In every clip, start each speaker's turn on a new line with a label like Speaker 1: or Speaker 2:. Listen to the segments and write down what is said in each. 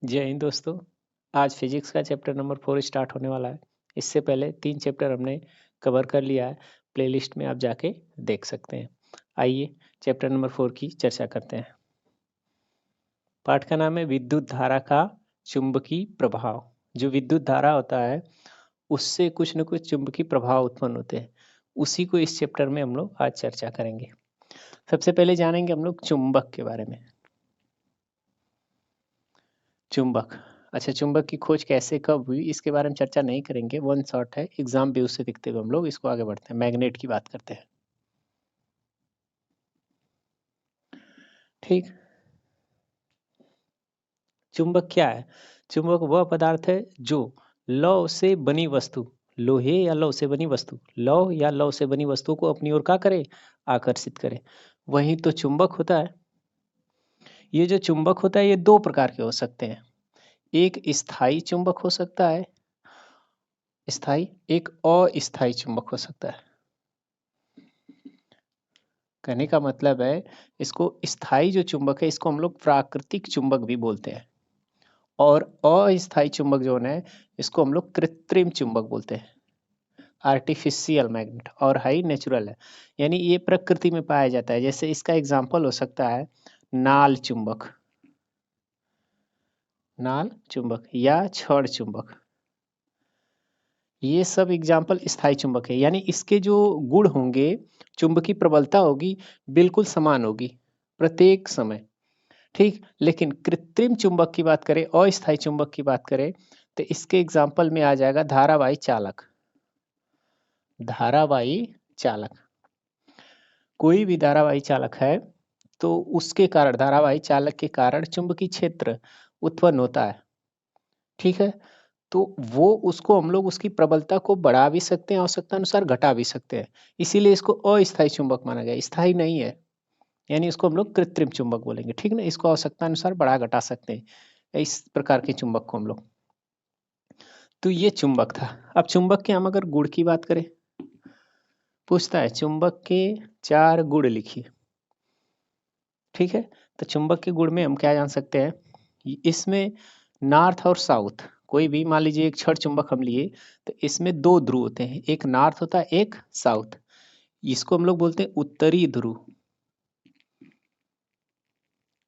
Speaker 1: जय हिंद दोस्तों। आज फिजिक्स का चैप्टर नंबर 4 स्टार्ट होने वाला है। इससे पहले 3 चैप्टर हमने कवर कर लिया है। प्लेलिस्ट में आप जाके देख सकते हैं। आइए चैप्टर नंबर 4 की चर्चा करते हैं। पाठ का नाम है विद्युत धारा का चुंबकीय प्रभाव। जो विद्युत धारा होता है उससे कुछ न कुछ चुंबकीय प्रभाव उत्पन्न होते हैं। उसी को इस चैप्टर में हम लोग आज चर्चा करेंगे। सबसे पहले जानेंगे हम लोग चुंबक के बारे में। चुंबक, अच्छा, चुंबक की खोज कैसे कब हुई इसके बारे में चर्चा नहीं करेंगे, वन शॉट है, एग्जाम व्यू से दिखते हुए हम लोग इसको आगे बढ़ते हैं। मैग्नेट की बात करते हैं। ठीक, चुंबक क्या है? चुंबक वह पदार्थ है जो लौह से बनी वस्तु, लोहे या लौह से बनी वस्तु, लौह या लौह से बनी वस्तु को अपनी ओर क्या करे, आकर्षित करे। वही तो चुंबक होता है। ये जो चुंबक होता है ये दो प्रकार के हो सकते हैं। एक स्थायी चुंबक हो सकता है, स्थायी, एक अस्थायी चुंबक हो सकता है। कहने का मतलब है, इसको स्थायी जो चुंबक है इसको हम लोग प्राकृतिक चुंबक भी बोलते हैं, और अस्थायी चुंबक जो है इसको हम लोग कृत्रिम चुंबक बोलते हैं, आर्टिफिशियल मैग्नेट। और हाई नेचुरल है, यानी ये प्रकृति में पाया जाता है। जैसे इसका एग्जाम्पल हो सकता है नाल चुंबक, नाल चुंबक या छड़ चुंबक। ये सब एग्जाम्पल स्थायी चुंबक है, यानी इसके जो गुण होंगे, चुंबकीय प्रबलता होगी, बिल्कुल समान होगी प्रत्येक समय। ठीक, लेकिन कृत्रिम चुंबक की बात करें, अस्थायी चुंबक की बात करें, तो इसके एग्जाम्पल में आ जाएगा धारावाही चालक। धारावाही चालक, कोई भी धारावाही चालक है तो उसके कारण, धारावाही चालक के कारण चुंबकीय क्षेत्र उत्पन्न होता है। ठीक है, तो वो उसको हम लोग उसकी प्रबलता को बढ़ा भी सकते हैं, आवश्यकता अनुसार घटा भी सकते हैं। इसीलिए इसको अस्थायी चुंबक माना गया, स्थायी नहीं है, यानी इसको हम लोग कृत्रिम चुंबक बोलेंगे। ठीक ना, इसको आवश्यकता अनुसार बढ़ा घटा सकते हैं, इस प्रकार के चुंबक को हम लोग। तो ये चुंबक था। अब चुंबक के हम अगर गुण की बात करें, पूछता है चुंबक के 4 गुण लिखिए। ठीक है, तो चुंबक के गुण में हम क्या जान सकते हैं, इसमें नॉर्थ और साउथ, कोई भी मान लीजिए एक छड़ चुंबक हम लिए, तो इसमें 2 ध्रुव होते हैं, एक नॉर्थ होता है, एक साउथ। इसको हम लोग बोलते हैं उत्तरी ध्रुव,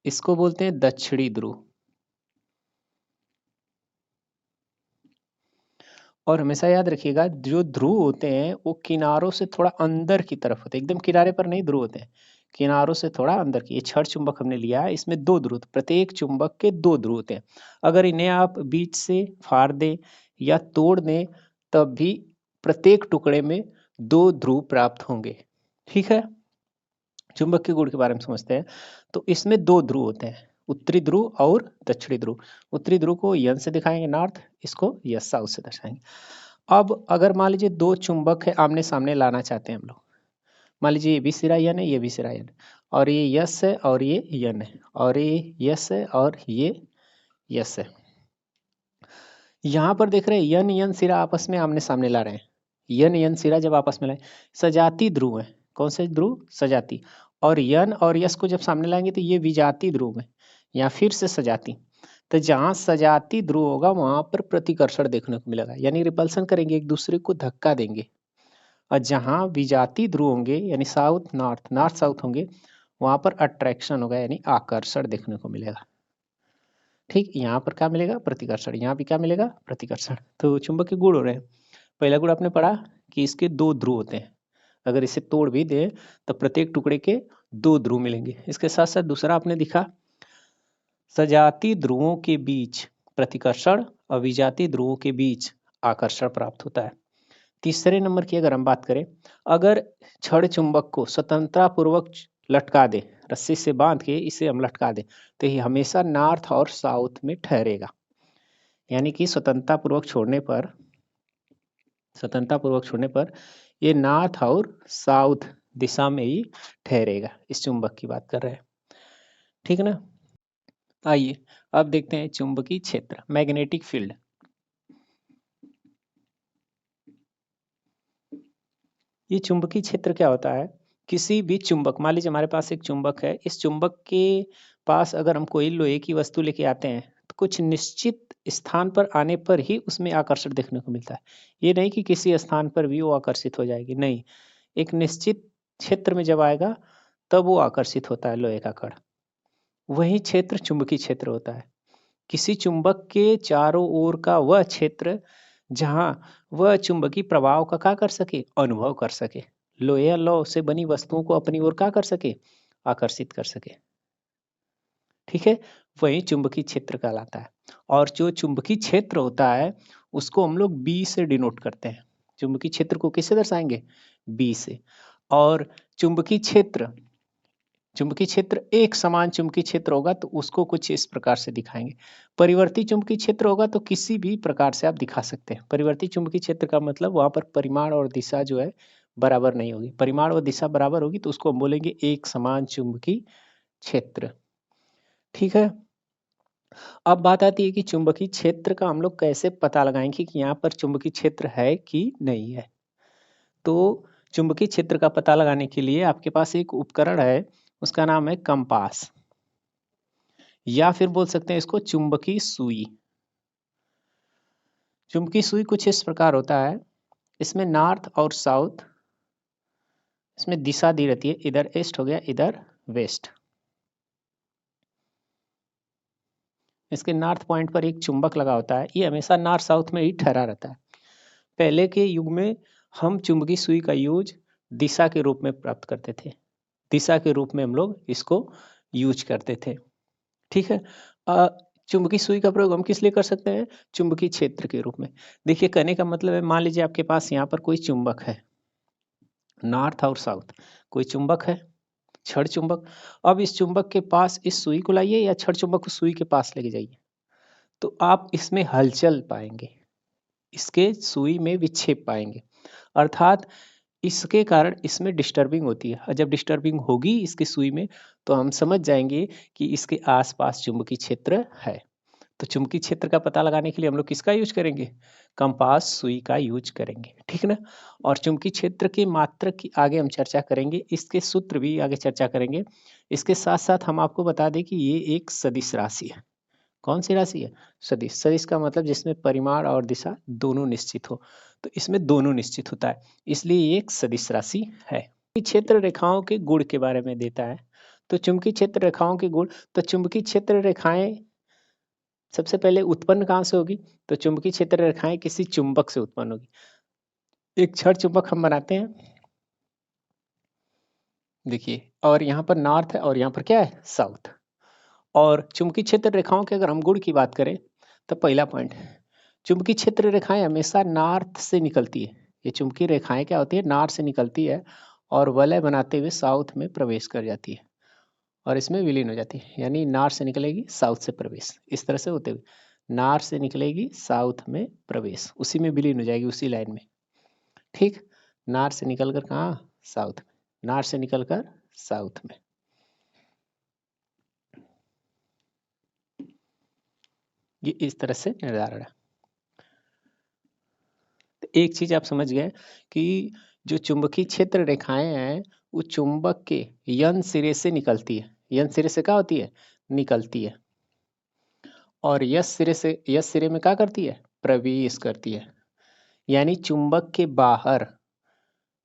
Speaker 1: इसको बोलते हैं दक्षिणी ध्रुव। और हमेशा याद रखिएगा, जो ध्रुव होते हैं वो किनारों से थोड़ा अंदर की तरफ होते हैं, एकदम किनारे पर नहीं ध्रुव होते हैं, किनारों से थोड़ा अंदर की। ये छड़ चुंबक हमने लिया है, इसमें 2 ध्रुव, प्रत्येक चुंबक के 2 ध्रुव होते हैं। अगर इन्हें आप बीच से फाड़ दें या तोड़ दें तब भी प्रत्येक टुकड़े में 2 ध्रुव प्राप्त होंगे। ठीक है, चुंबक के गुण के बारे में समझते हैं। तो इसमें 2 ध्रुव होते हैं, उत्तरी ध्रुव और दक्षिणी ध्रुव। उत्तरी ध्रुव को यन से दिखाएंगे नॉर्थ, इसको यस साउथ से दर्शाएंगे। अब अगर मान लीजिए 2 चुंबक है, आमने सामने लाना चाहते हैं हम लोग, मान लीजिए ये भी सिरा यन है, ये भी सिरा यन है, और ये यस है और ये यन है, और ये यस है और ये यस है। यहाँ पर देख रहे हैं यन यन सिरा आपस में आमने सामने ला रहे हैं। यन यन सिरा जब आपस में लाए, सजाती ध्रुव है। कौन से ध्रुव? सजाती। और यन और यस को जब सामने लाएंगे तो ये विजाती ध्रुव है, या फिर से सजाती। तो जहाँ सजाती ध्रुव होगा वहां पर प्रतिकर्षण देखने को मिलेगा, यानी रिपल्सन करेंगे, एक दूसरे को धक्का देंगे। और जहाँ विजाती ध्रुव होंगे, यानी साउथ नॉर्थ, नॉर्थ साउथ होंगे, वहां पर अट्रैक्शन होगा, यानी आकर्षण देखने को मिलेगा। ठीक, यहाँ पर क्या मिलेगा? प्रतिकर्षण। यहाँ भी क्या मिलेगा? प्रतिकर्षण। तो चुंबक के गुण हो रहे हैं। पहला गुण आपने पढ़ा कि इसके 2 ध्रुव होते हैं, अगर इसे तोड़ भी दे तो प्रत्येक टुकड़े के 2 ध्रुव मिलेंगे। इसके साथ साथ दूसरा आपने दिखा, सजाती ध्रुवों के बीच प्रतिकर्षण और विजाती ध्रुवों के बीच आकर्षण प्राप्त होता है। तीसरे नंबर की अगर हम बात करें, अगर छड़ चुंबक को स्वतंत्रता पूर्वक लटका दे, रस्सी से बांध के इसे हम लटका दें, तो ये हमेशा नॉर्थ और साउथ में ठहरेगा। यानी कि स्वतंत्रता पूर्वक छोड़ने पर ये नॉर्थ और साउथ दिशा में ही ठहरेगा। इस चुंबक की बात कर रहे हैं। ठीक है ना। आइए अब देखते हैं चुंबकीय क्षेत्र, मैग्नेटिक फील्ड। ये चुंबकीय क्षेत्र क्या होता है? किसी भी चुंबक, मान लीजिए हमारे पास एक चुंबक है, इस चुंबक के पास अगर हम कोई लोहे की वस्तु लेके आते हैं कुछ निश्चित स्थान पर आने पर ही उसमें आकर्षण देखने को मिलता है। ये नहीं कि किसी स्थान पर भी वो आकर्षित हो जाएगी, नहीं। एक निश्चित क्षेत्र में जब आएगा तब वो आकर्षित होता है लोहे का कण। वही क्षेत्र चुंबकीय क्षेत्र होता है। किसी चुंबक के चारों ओर का वह क्षेत्र जहाँ वह चुंबकीय प्रभाव का क्या कर सके, अनुभव कर सके, लोहे या लौह से बनी वस्तुओं को अपनी ओर क्या कर सके, आकर्षित कर सके। ठीक है, वही चुंबकीय क्षेत्र कहलाता है। और जो चुंबकीय क्षेत्र होता है उसको हम लोग बी से डिनोट करते हैं। चुंबकीय क्षेत्र को किससे दर्शाएंगे, बी से। और चुंबकीय क्षेत्र एक समान चुंबकीय क्षेत्र होगा तो उसको कुछ इस प्रकार से दिखाएंगे। परिवर्ती चुंबकीय क्षेत्र होगा तो किसी भी प्रकार से आप दिखा सकते हैं। परिवर्ती चुंबकीय क्षेत्र का मतलब वहां पर परिमाण और दिशा जो है बराबर नहीं होगी। परिमाण और दिशा बराबर होगी तो उसको हम बोलेंगे एक समान चुंबकीय क्षेत्र। ठीक है, अब बात आती है कि चुंबकीय क्षेत्र का हम लोग कैसे पता लगाएंगे कि यहाँ पर चुंबकीय क्षेत्र है कि नहीं है। तो चुंबकीय क्षेत्र का पता लगाने के लिए आपके पास एक उपकरण है, उसका नाम है कंपास, या फिर बोल सकते हैं इसको चुंबकीय सुई। चुंबकीय सुई कुछ इस प्रकार होता है, इसमें नॉर्थ और साउथ, इसमें दिशा दी रहती है, इधर ईस्ट हो गया, इधर वेस्ट। इसके नॉर्थ पॉइंट पर एक चुंबक लगा होता है, ये हमेशा नॉर्थ साउथ में ही ठहरा रहता है। पहले के युग में हम चुंबकीय सुई का यूज दिशा के रूप में प्राप्त करते थे, दिशा के रूप में हम लोग इसको यूज करते थे। ठीक है, चुंबकीय सुई का प्रयोग हम किस लिए कर सकते हैं, चुंबकीय क्षेत्र के रूप में। देखिए, कहने का मतलब है, मान लीजिए आपके पास यहाँ पर कोई चुंबक है, नॉर्थ और साउथ कोई चुंबक है, छड़ चुंबक। अब इस चुंबक के पास इस सुई को लाइए या छड़ चुंबक को सुई के पास लेके जाइए, तो आप इसमें हलचल पाएंगे, इसके सुई में विक्षेप पाएंगे, अर्थात इसके कारण इसमें डिस्टर्बिंग होती है। और जब डिस्टर्बिंग होगी इसकी सुई में तो हम समझ जाएंगे कि इसके आसपास चुंबकीय क्षेत्र है। तो चुंबकीय क्षेत्र का पता लगाने के लिए हम लोग किसका यूज करेंगे, कंपास सुई का यूज करेंगे। ठीक है ना। और चुंबकीय क्षेत्र के मात्रक की आगे हम चर्चा करेंगे, इसके सूत्र भी आगे चर्चा करेंगे। इसके साथ साथ हम आपको बता दें कि ये एक सदिश राशि है। कौन सी राशि है, सदिश। सदिश का मतलब जिसमें परिमाण और दिशा दोनों निश्चित हो, तो इसमें दोनों निश्चित होता है, इसलिए ये एक सदिश राशि है। क्षेत्र रेखाओं के गुण के बारे में देता है। तो चुंबकीय क्षेत्र रेखाओं के गुण, तो चुंबकीय क्षेत्र रेखाएं सबसे पहले उत्पन्न कहाँ से होगी, तो चुंबकीय क्षेत्र रेखाएं किसी चुंबक से उत्पन्न होगी। एक छड़ चुंबक हम बनाते हैं, देखिए, और यहाँ पर नॉर्थ है और यहाँ पर क्या है, साउथ। और चुंबकीय क्षेत्र रेखाओं के अगर हम गुण की बात करें तो पहला पॉइंट, चुंबकीय क्षेत्र रेखाएं हमेशा नॉर्थ से निकलती है। ये चुंबकीय रेखाएं क्या होती है, नॉर्थ से निकलती है और वलय बनाते हुए साउथ में प्रवेश कर जाती है और इसमें विलीन हो जाती है। यानी नॉर्थ से निकलेगी साउथ से प्रवेश, इस तरह से होते हुए नॉर्थ से निकलेगी साउथ में प्रवेश, उसी में विलीन हो जाएगी, उसी लाइन में। ठीक, नॉर्थ से निकलकर कहाँ, साउथ में, नॉर्थ से निकलकर साउथ में। ये इस तरह से निर्धारण है। तो एक चीज आप समझ गए कि जो चुंबकीय क्षेत्र रेखाएं हैं वो चुंबक के यन सिरे से निकलती है। यन सिरे से क्या होती है, निकलती है, और यस सिरे में क्या करती है, प्रवेश करती है। यानी चुंबक के बाहर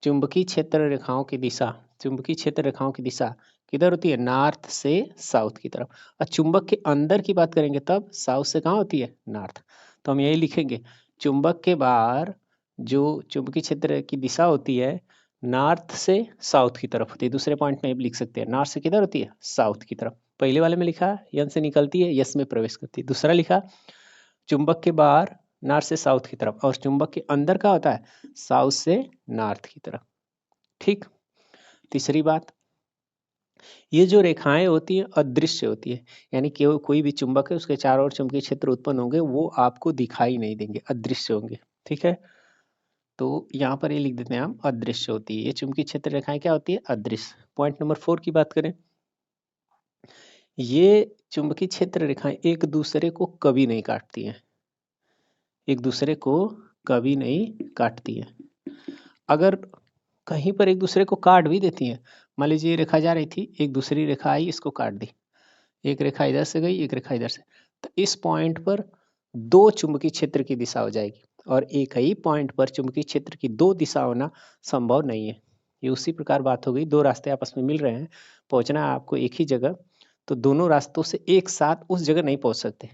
Speaker 1: चुंबकीय क्षेत्र रेखाओं की दिशा, चुंबकीय क्षेत्र रेखाओं की दिशा किधर होती है, नॉर्थ से साउथ की तरफ। और चुंबक के अंदर की बात करेंगे तब साउथ से कहाँ होती है, नॉर्थ। तो हम यही लिखेंगे, चुंबक के बाहर जो चुंबकीय क्षेत्र की दिशा होती है नॉर्थ से साउथ की तरफ होती है। दूसरे पॉइंट में भी लिख सकते हैं, नॉर्थ से किधर होती है, साउथ की तरफ। पहले वाले में लिखा यन से निकलती है, यस में प्रवेश करती है। दूसरा लिखा चुंबक के बाहर नॉर्थ से साउथ की तरफ, और चुंबक के अंदर का होता है साउथ से नॉर्थ की तरफ। ठीक, तीसरी बात, ये जो रेखाएं होती हैं अदृश्य होती है। यानी कि कोई भी चुंबक है उसके चारों ओर चुंबकीय क्षेत्र उत्पन्न होंगे, वो आपको दिखाई नहीं देंगे, अदृश्य होंगे। ठीक है, तो यहाँ पर ये लिख देते हैं हम, अदृश्य होती है। ये चुंबकीय क्षेत्र रेखाएं क्या होती है, अदृश्य। पॉइंट नंबर 4 की बात करें, ये चुंबकीय क्षेत्र रेखाएं एक दूसरे को कभी नहीं काटती हैं, एक दूसरे को कभी नहीं काटती हैं। अगर कहीं पर एक दूसरे को काट भी देती हैं, मान लीजिए ये रेखा जा रही थी, एक दूसरी रेखा आई इसको काट दी, एक रेखा इधर से गई एक रेखा इधर से, तो इस पॉइंट पर दो चुंबकीय क्षेत्र की दिशा हो जाएगी और एक ही पॉइंट पर चुंबकीय क्षेत्र की दो दिशा होना संभव नहीं है। ये उसी प्रकार बात हो गई, दो रास्ते आपस में मिल रहे हैं, पहुंचना है आपको एक ही जगह, तो दोनों रास्तों से एक साथ उस जगह नहीं पहुंच सकते,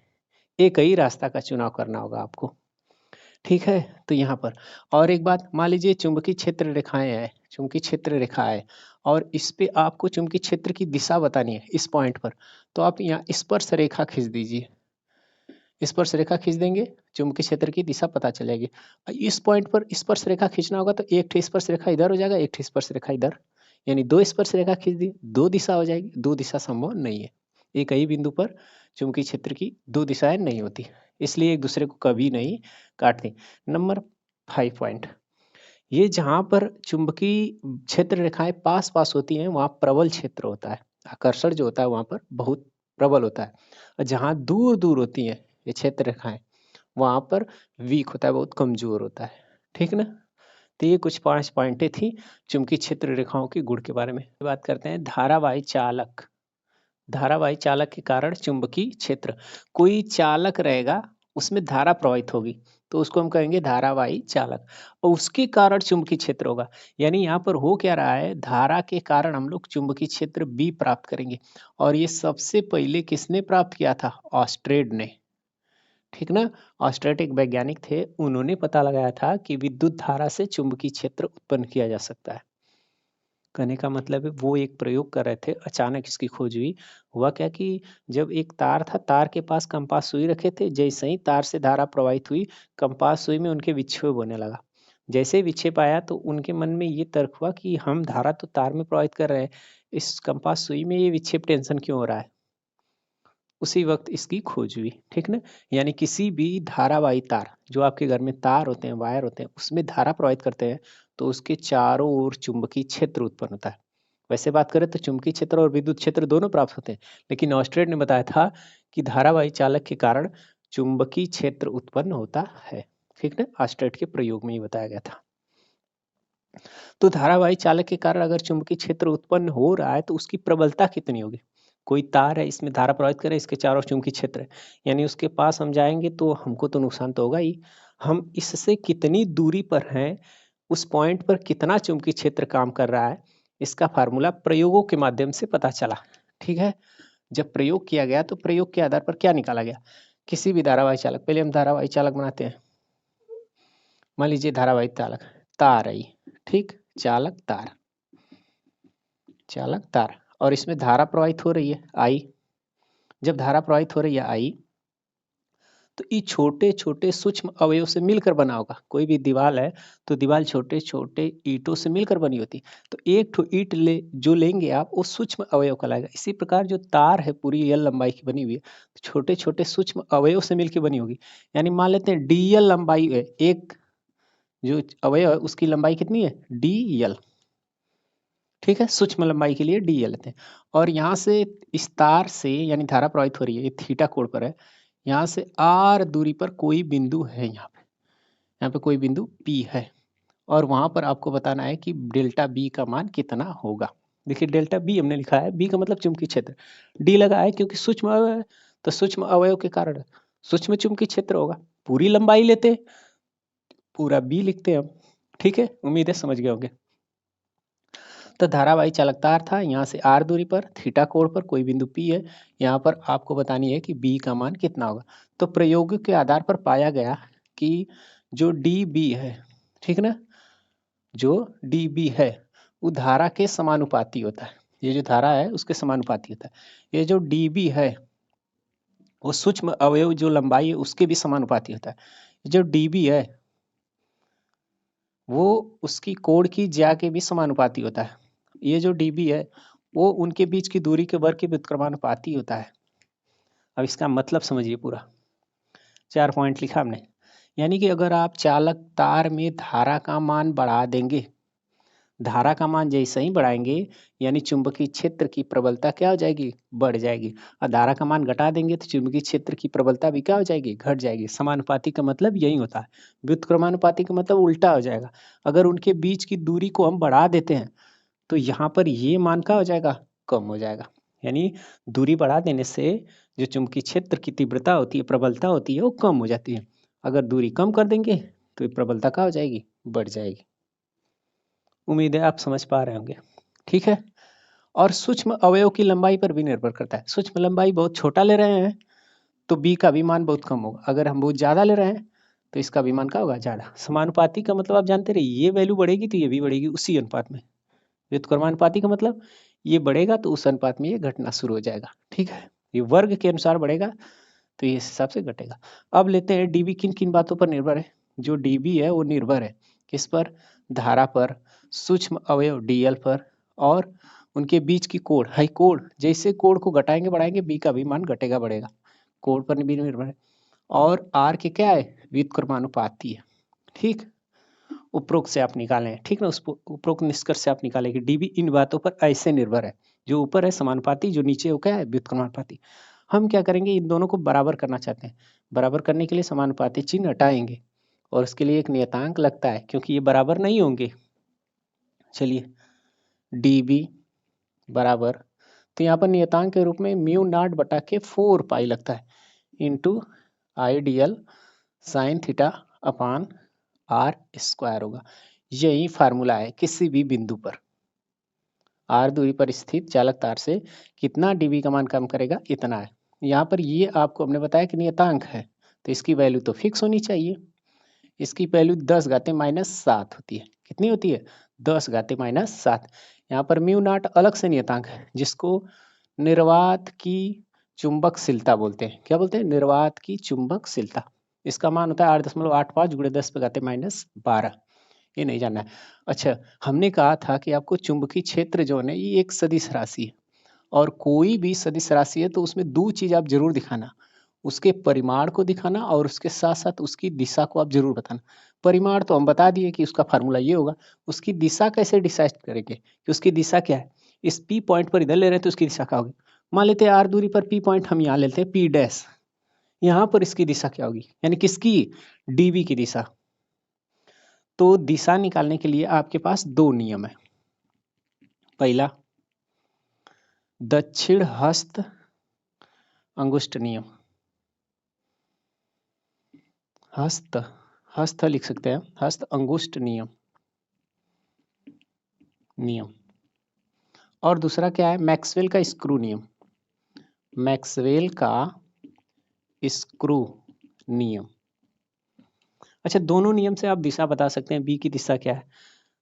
Speaker 1: एक ही रास्ता का चुनाव करना होगा आपको। ठीक है, तो यहाँ पर और एक बात, मान लीजिए चुंबकीय क्षेत्र रेखाएं हैं, चुंबकीय क्षेत्र रेखा है और इस पे आपको चुंबकीय क्षेत्र की दिशा बतानी है इस पॉइंट पर, तो आप यहाँ स्पर्श रेखा खींच दीजिए। स्पर्श रेखा खींच देंगे, चुंबकीय क्षेत्र की दिशा पता चलेगी। इस पॉइंट पर स्पर्श रेखा खींचना होगा तो एक ठे स्पर्श रेखा इधर हो जाएगा, एक ठे स्पर्श रेखा इधर, यानी दो स्पर्श रेखा खींच दी, दो दिशा हो जाएगी। दो दिशा संभव नहीं है, एक ही बिंदु पर चुंबकीय क्षेत्र की दो दिशाएं नहीं होती, इसलिए एक दूसरे को कभी नहीं काटती। नंबर 5 पॉइंट, ये जहाँ पर चुंबकीय क्षेत्र रेखाएं पास पास होती हैं वहाँ प्रबल क्षेत्र होता है, आकर्षण जो होता है वहाँ पर बहुत प्रबल होता है, और जहाँ दूर दूर होती हैं ये क्षेत्र रेखाएं वहाँ पर वीक होता है, बहुत कमजोर होता है। ठीक ना, तो ये कुछ 5 पॉइंटें थी चुंबकीय क्षेत्र रेखाओं के गुण के बारे में। बात करते हैं धारावाही चालक। धारावाही चालक के कारण चुंबकीय क्षेत्र, कोई चालक रहेगा उसमें धारा प्रवाहित होगी तो उसको हम कहेंगे धारावाही चालक, और उसके कारण चुंबकीय क्षेत्र होगा। यानी यहाँ पर हो क्या रहा है, धारा के कारण हम लोग चुंबकीय क्षेत्र बी प्राप्त करेंगे, और ये सबसे पहले किसने प्राप्त किया था, ऑस्ट्रेड ने। ठीक ना, ऑस्ट्रेट एक वैज्ञानिक थे, उन्होंने पता लगाया था कि विद्युत धारा से चुंबकीय क्षेत्र उत्पन्न किया जा सकता है। कहने का मतलब है वो एक प्रयोग कर रहे थे, अचानक इसकी खोज हुई। हुआ क्या कि जब एक तार था, तार के पास कंपास सुई रखे थे, जैसे ही तार से धारा प्रवाहित हुई कंपास सुई में उनके विक्षेप होने लगा। जैसे ही विक्षेप आया तो उनके मन में ये तर्क हुआ कि हम धारा तो तार में प्रवाहित कर रहे हैं, इस कंपास सुई में ये विक्षेप टेंशन क्यों हो रहा है। उसी वक्त इसकी खोज हुई। ठीक ना, यानी किसी भी धारावाही तार, जो आपके घर में तार होते हैं, वायर होते हैं, उसमें धारा प्रवाहित करते हैं तो उसके चारों ओर चुंबकीय क्षेत्र उत्पन्न होता है। वैसे बात करें तो चुंबकीय क्षेत्र और विद्युत क्षेत्र दोनों प्राप्त होते हैं, लेकिन ऑस्ट्रेड ने बताया था कि धारावाही चालक के कारण चुंबकीय क्षेत्र उत्पन्न होता है। ठीक ना, ऑस्ट्रेड के प्रयोग में ही बताया गया था। तो धारावाही चालक के कारण अगर चुंबकीय क्षेत्र उत्पन्न हो रहा है तो उसकी प्रबलता कितनी होगी। कोई तार है, इसमें धारा प्रवाहित करे, इसके चारों चुंबकीय क्षेत्र है, यानी उसके पास हम जाएंगे तो हमको तो नुकसान तो होगा ही, हम इससे कितनी दूरी पर हैं, उस पॉइंट पर कितना चुंबकीय क्षेत्र काम कर रहा है, इसका फार्मूला प्रयोगों के माध्यम से पता चला। ठीक है, जब प्रयोग किया गया तो प्रयोग के आधार पर क्या निकाला गया, किसी भी धारावाही चालक, पहले हम धारावाही चालक बनाते हैं। मान लीजिए धारावाही चालक तार आई, ठीक, चालक तार, चालक तार, और इसमें धारा प्रवाहित हो रही है आई। जब धारा प्रवाहित हो रही है आई तो ये छोटे छोटे सूक्ष्म अवयव से मिलकर बना होगा। कोई भी दीवार है तो दीवार छोटे छोटे ईंटों से मिलकर बनी होती, तो एक ठो ईंट ले जो लेंगे आप वो सूक्ष्म अवयव कहलाएगा। इसी प्रकार जो तार है पूरी एल लंबाई की बनी हुई है तो छोटे छोटे सूक्ष्म अवयव से मिलकर बनी होगी। यानी मान लेते हैं डी एल लंबाई है, एक जो अवयव है उसकी लंबाई कितनी है, डी एल। ठीक है, सूक्ष्म लंबाई के लिए डी एल लेते हैं, और यहाँ से इस तार से यानी धारा प्रवाहित हो रही है, ये थीटा कोण पर है, यहाँ से आर दूरी पर कोई बिंदु है, यहाँ पे कोई बिंदु पी है, और वहां पर आपको बताना है कि डेल्टा बी का मान कितना होगा। देखिए डेल्टा बी हमने लिखा है, बी का मतलब चुंबकीय क्षेत्र, डी लगा है क्योंकि सूक्ष्म अवयव है, तो सूक्ष्म अवयव के कारण सूक्ष्म चुंबकीय क्षेत्र होगा। पूरी लंबाई लेते हैं, पूरा बी लिखते हैं हम। ठीक है, उम्मीद है समझ गए होंगे। तो धारावाही चालक तार था, यहाँ से आर दूरी पर थीटा कोण पर कोई बिंदु पी है, यहाँ पर आपको बतानी है कि बी का मान कितना होगा। तो प्रयोग के आधार पर पाया गया कि जो डी बी है, ठीक ना, जो डी बी है वो धारा के समानुपाती होता है, ये जो धारा है उसके समानुपाती होता है। ये जो डी बी है वो सूक्ष्म अवयव जो लंबाई है उसके भी समानुपाती होता है। जो डी बी है वो उसकी कोण की ज्या के भी समानुपाती होता है। ये जो डीबी है वो उनके बीच की दूरी के वर्ग के व्युत्क्रमानुपाती होता है। अब इसका मतलब समझिए पूरा, 4 पॉइंट लिखा हमने। यानी कि अगर आप चालक तार में धारा का मान बढ़ा देंगे, धारा का मान जैसे ही बढ़ाएंगे यानी चुंबकीय क्षेत्र की प्रबलता क्या हो जाएगी, बढ़ जाएगी, और धारा का मान घटा देंगे तो चुंबकीय क्षेत्र की प्रबलता भी क्या हो जाएगी, घट जाएगी। समानुपाती का मतलब यही होता है, व्युत्क्रमानुपाती का मतलब उल्टा हो जाएगा। अगर उनके बीच की दूरी को हम बढ़ा देते हैं तो यहाँ पर ये मान क्या हो जाएगा, कम हो जाएगा। यानी दूरी बढ़ा देने से जो चुंबकीय क्षेत्र की तीव्रता होती है, प्रबलता होती है, वो कम हो जाती है। अगर दूरी कम कर देंगे तो ये प्रबलता क्या हो जाएगी, बढ़ जाएगी। उम्मीद है आप समझ पा रहे होंगे, ठीक है। और सूक्ष्म अवयव की लंबाई पर भी निर्भर करता है। सूक्ष्म लंबाई बहुत छोटा ले रहे हैं तो बी का भी मान बहुत कम होगा, अगर हम बहुत ज़्यादा ले रहे हैं तो इसका भी मान क्या होगा, ज़्यादा। समानुपाती का मतलब आप जानते रहे, ये वैल्यू बढ़ेगी तो ये भी बढ़ेगी उसी अनुपात में। व्युत्क्रमानुपाती का मतलब ये बढ़ेगा तो उस अनुपात में ये घटना शुरू हो जाएगा, ठीक है। ये वर्ग के अनुसार बढ़ेगा तो ये इस हिसाब से घटेगा। अब लेते हैं डीबी किन किन बातों पर निर्भर है। जो डीबी है वो निर्भर है किस पर, धारा पर, सूक्ष्म अवयव डीएल पर, और उनके बीच की कोण, हाई कोण। जैसे कोण को घटाएंगे बढ़ाएंगे बी का भी मान घटेगा बढ़ेगा, कोण पर भी निर्भर है। और आर के क्या है, व्युत्क्रमानुपाती है, ठीक। उपरोक्त से आप निकालें, ठीक ना, उस उपरोक्त निष्कर्ष से आप निकालें कि डीबी इन बातों पर ऐसे निर्भर है। जो ऊपर है समानुपाती, जो नीचे हो क्या है, व्युत्क्रमानुपाती। हम क्या करेंगे, इन दोनों को बराबर करना चाहते हैं। बराबर करने के लिए समानुपाती चिन्ह हटाएंगे और उसके लिए एक नियतांक लगता है, क्योंकि ये बराबर नहीं होंगे। चलिए डीबी बराबर, तो यहाँ पर नियतांक के रूप में म्यू नॉट बटा के 4 पाई लगता है into I dl sine theta upon R square होगा। यही फार्मूला है किसी भी बिंदु पर आर दूरी पर स्थित चालक तार से कितना डीबी का मान कम करेगा, इतना है। यहाँ पर ये आपको हमने बताया कि नियतांक है तो इसकी वैल्यू तो फिक्स होनी चाहिए। इसकी वैल्यू 10 घाते माइनस 7 होती है। कितनी होती है, 10 घाते माइनस 7। यहाँ पर म्यू नॉट अलग से नियतांक है जिसको निर्वात की चुंबकशीलता बोलते हैं। क्या बोलते हैं, निर्वात की चुंबकशीलता। इसका मान होता है 8.85 गुणे 10 पे घाते माइनस 12। ये नहीं जानना है। अच्छा, हमने कहा था कि आपको चुंबकीय क्षेत्र जो है ये एक सदिश राशि है, और कोई भी सदिश राशि है तो उसमें दो चीज आप जरूर दिखाना, उसके परिमाण को दिखाना और उसके साथ साथ उसकी दिशा को आप जरूर बताना। परिमाण तो हम बता दिए कि उसका फार्मूला ये होगा। उसकी दिशा कैसे डिसाइड करेंगे कि उसकी दिशा क्या है। इस पी पॉइंट पर इधर ले रहे हैं तो उसकी दिशा क्या होगी। मान लेते हैं आर दूरी पर पी पॉइंट हम यहाँ लेते हैं पी डैश, यहाँ पर इसकी दिशा क्या होगी, यानी किसकी, डीबी की दिशा। तो दिशा निकालने के लिए आपके पास दो नियम है। पहला दक्षिण हस्त अंगुष्ठ नियम, हस्त हस्त लिख सकते हैं, हस्त अंगुष्ठ नियम नियम। और दूसरा क्या है, मैक्सवेल का स्क्रू नियम, मैक्सवेल का स्क्रू नियम। अच्छा, दोनों नियम से आप दिशा बता सकते हैं, बी की दिशा क्या है।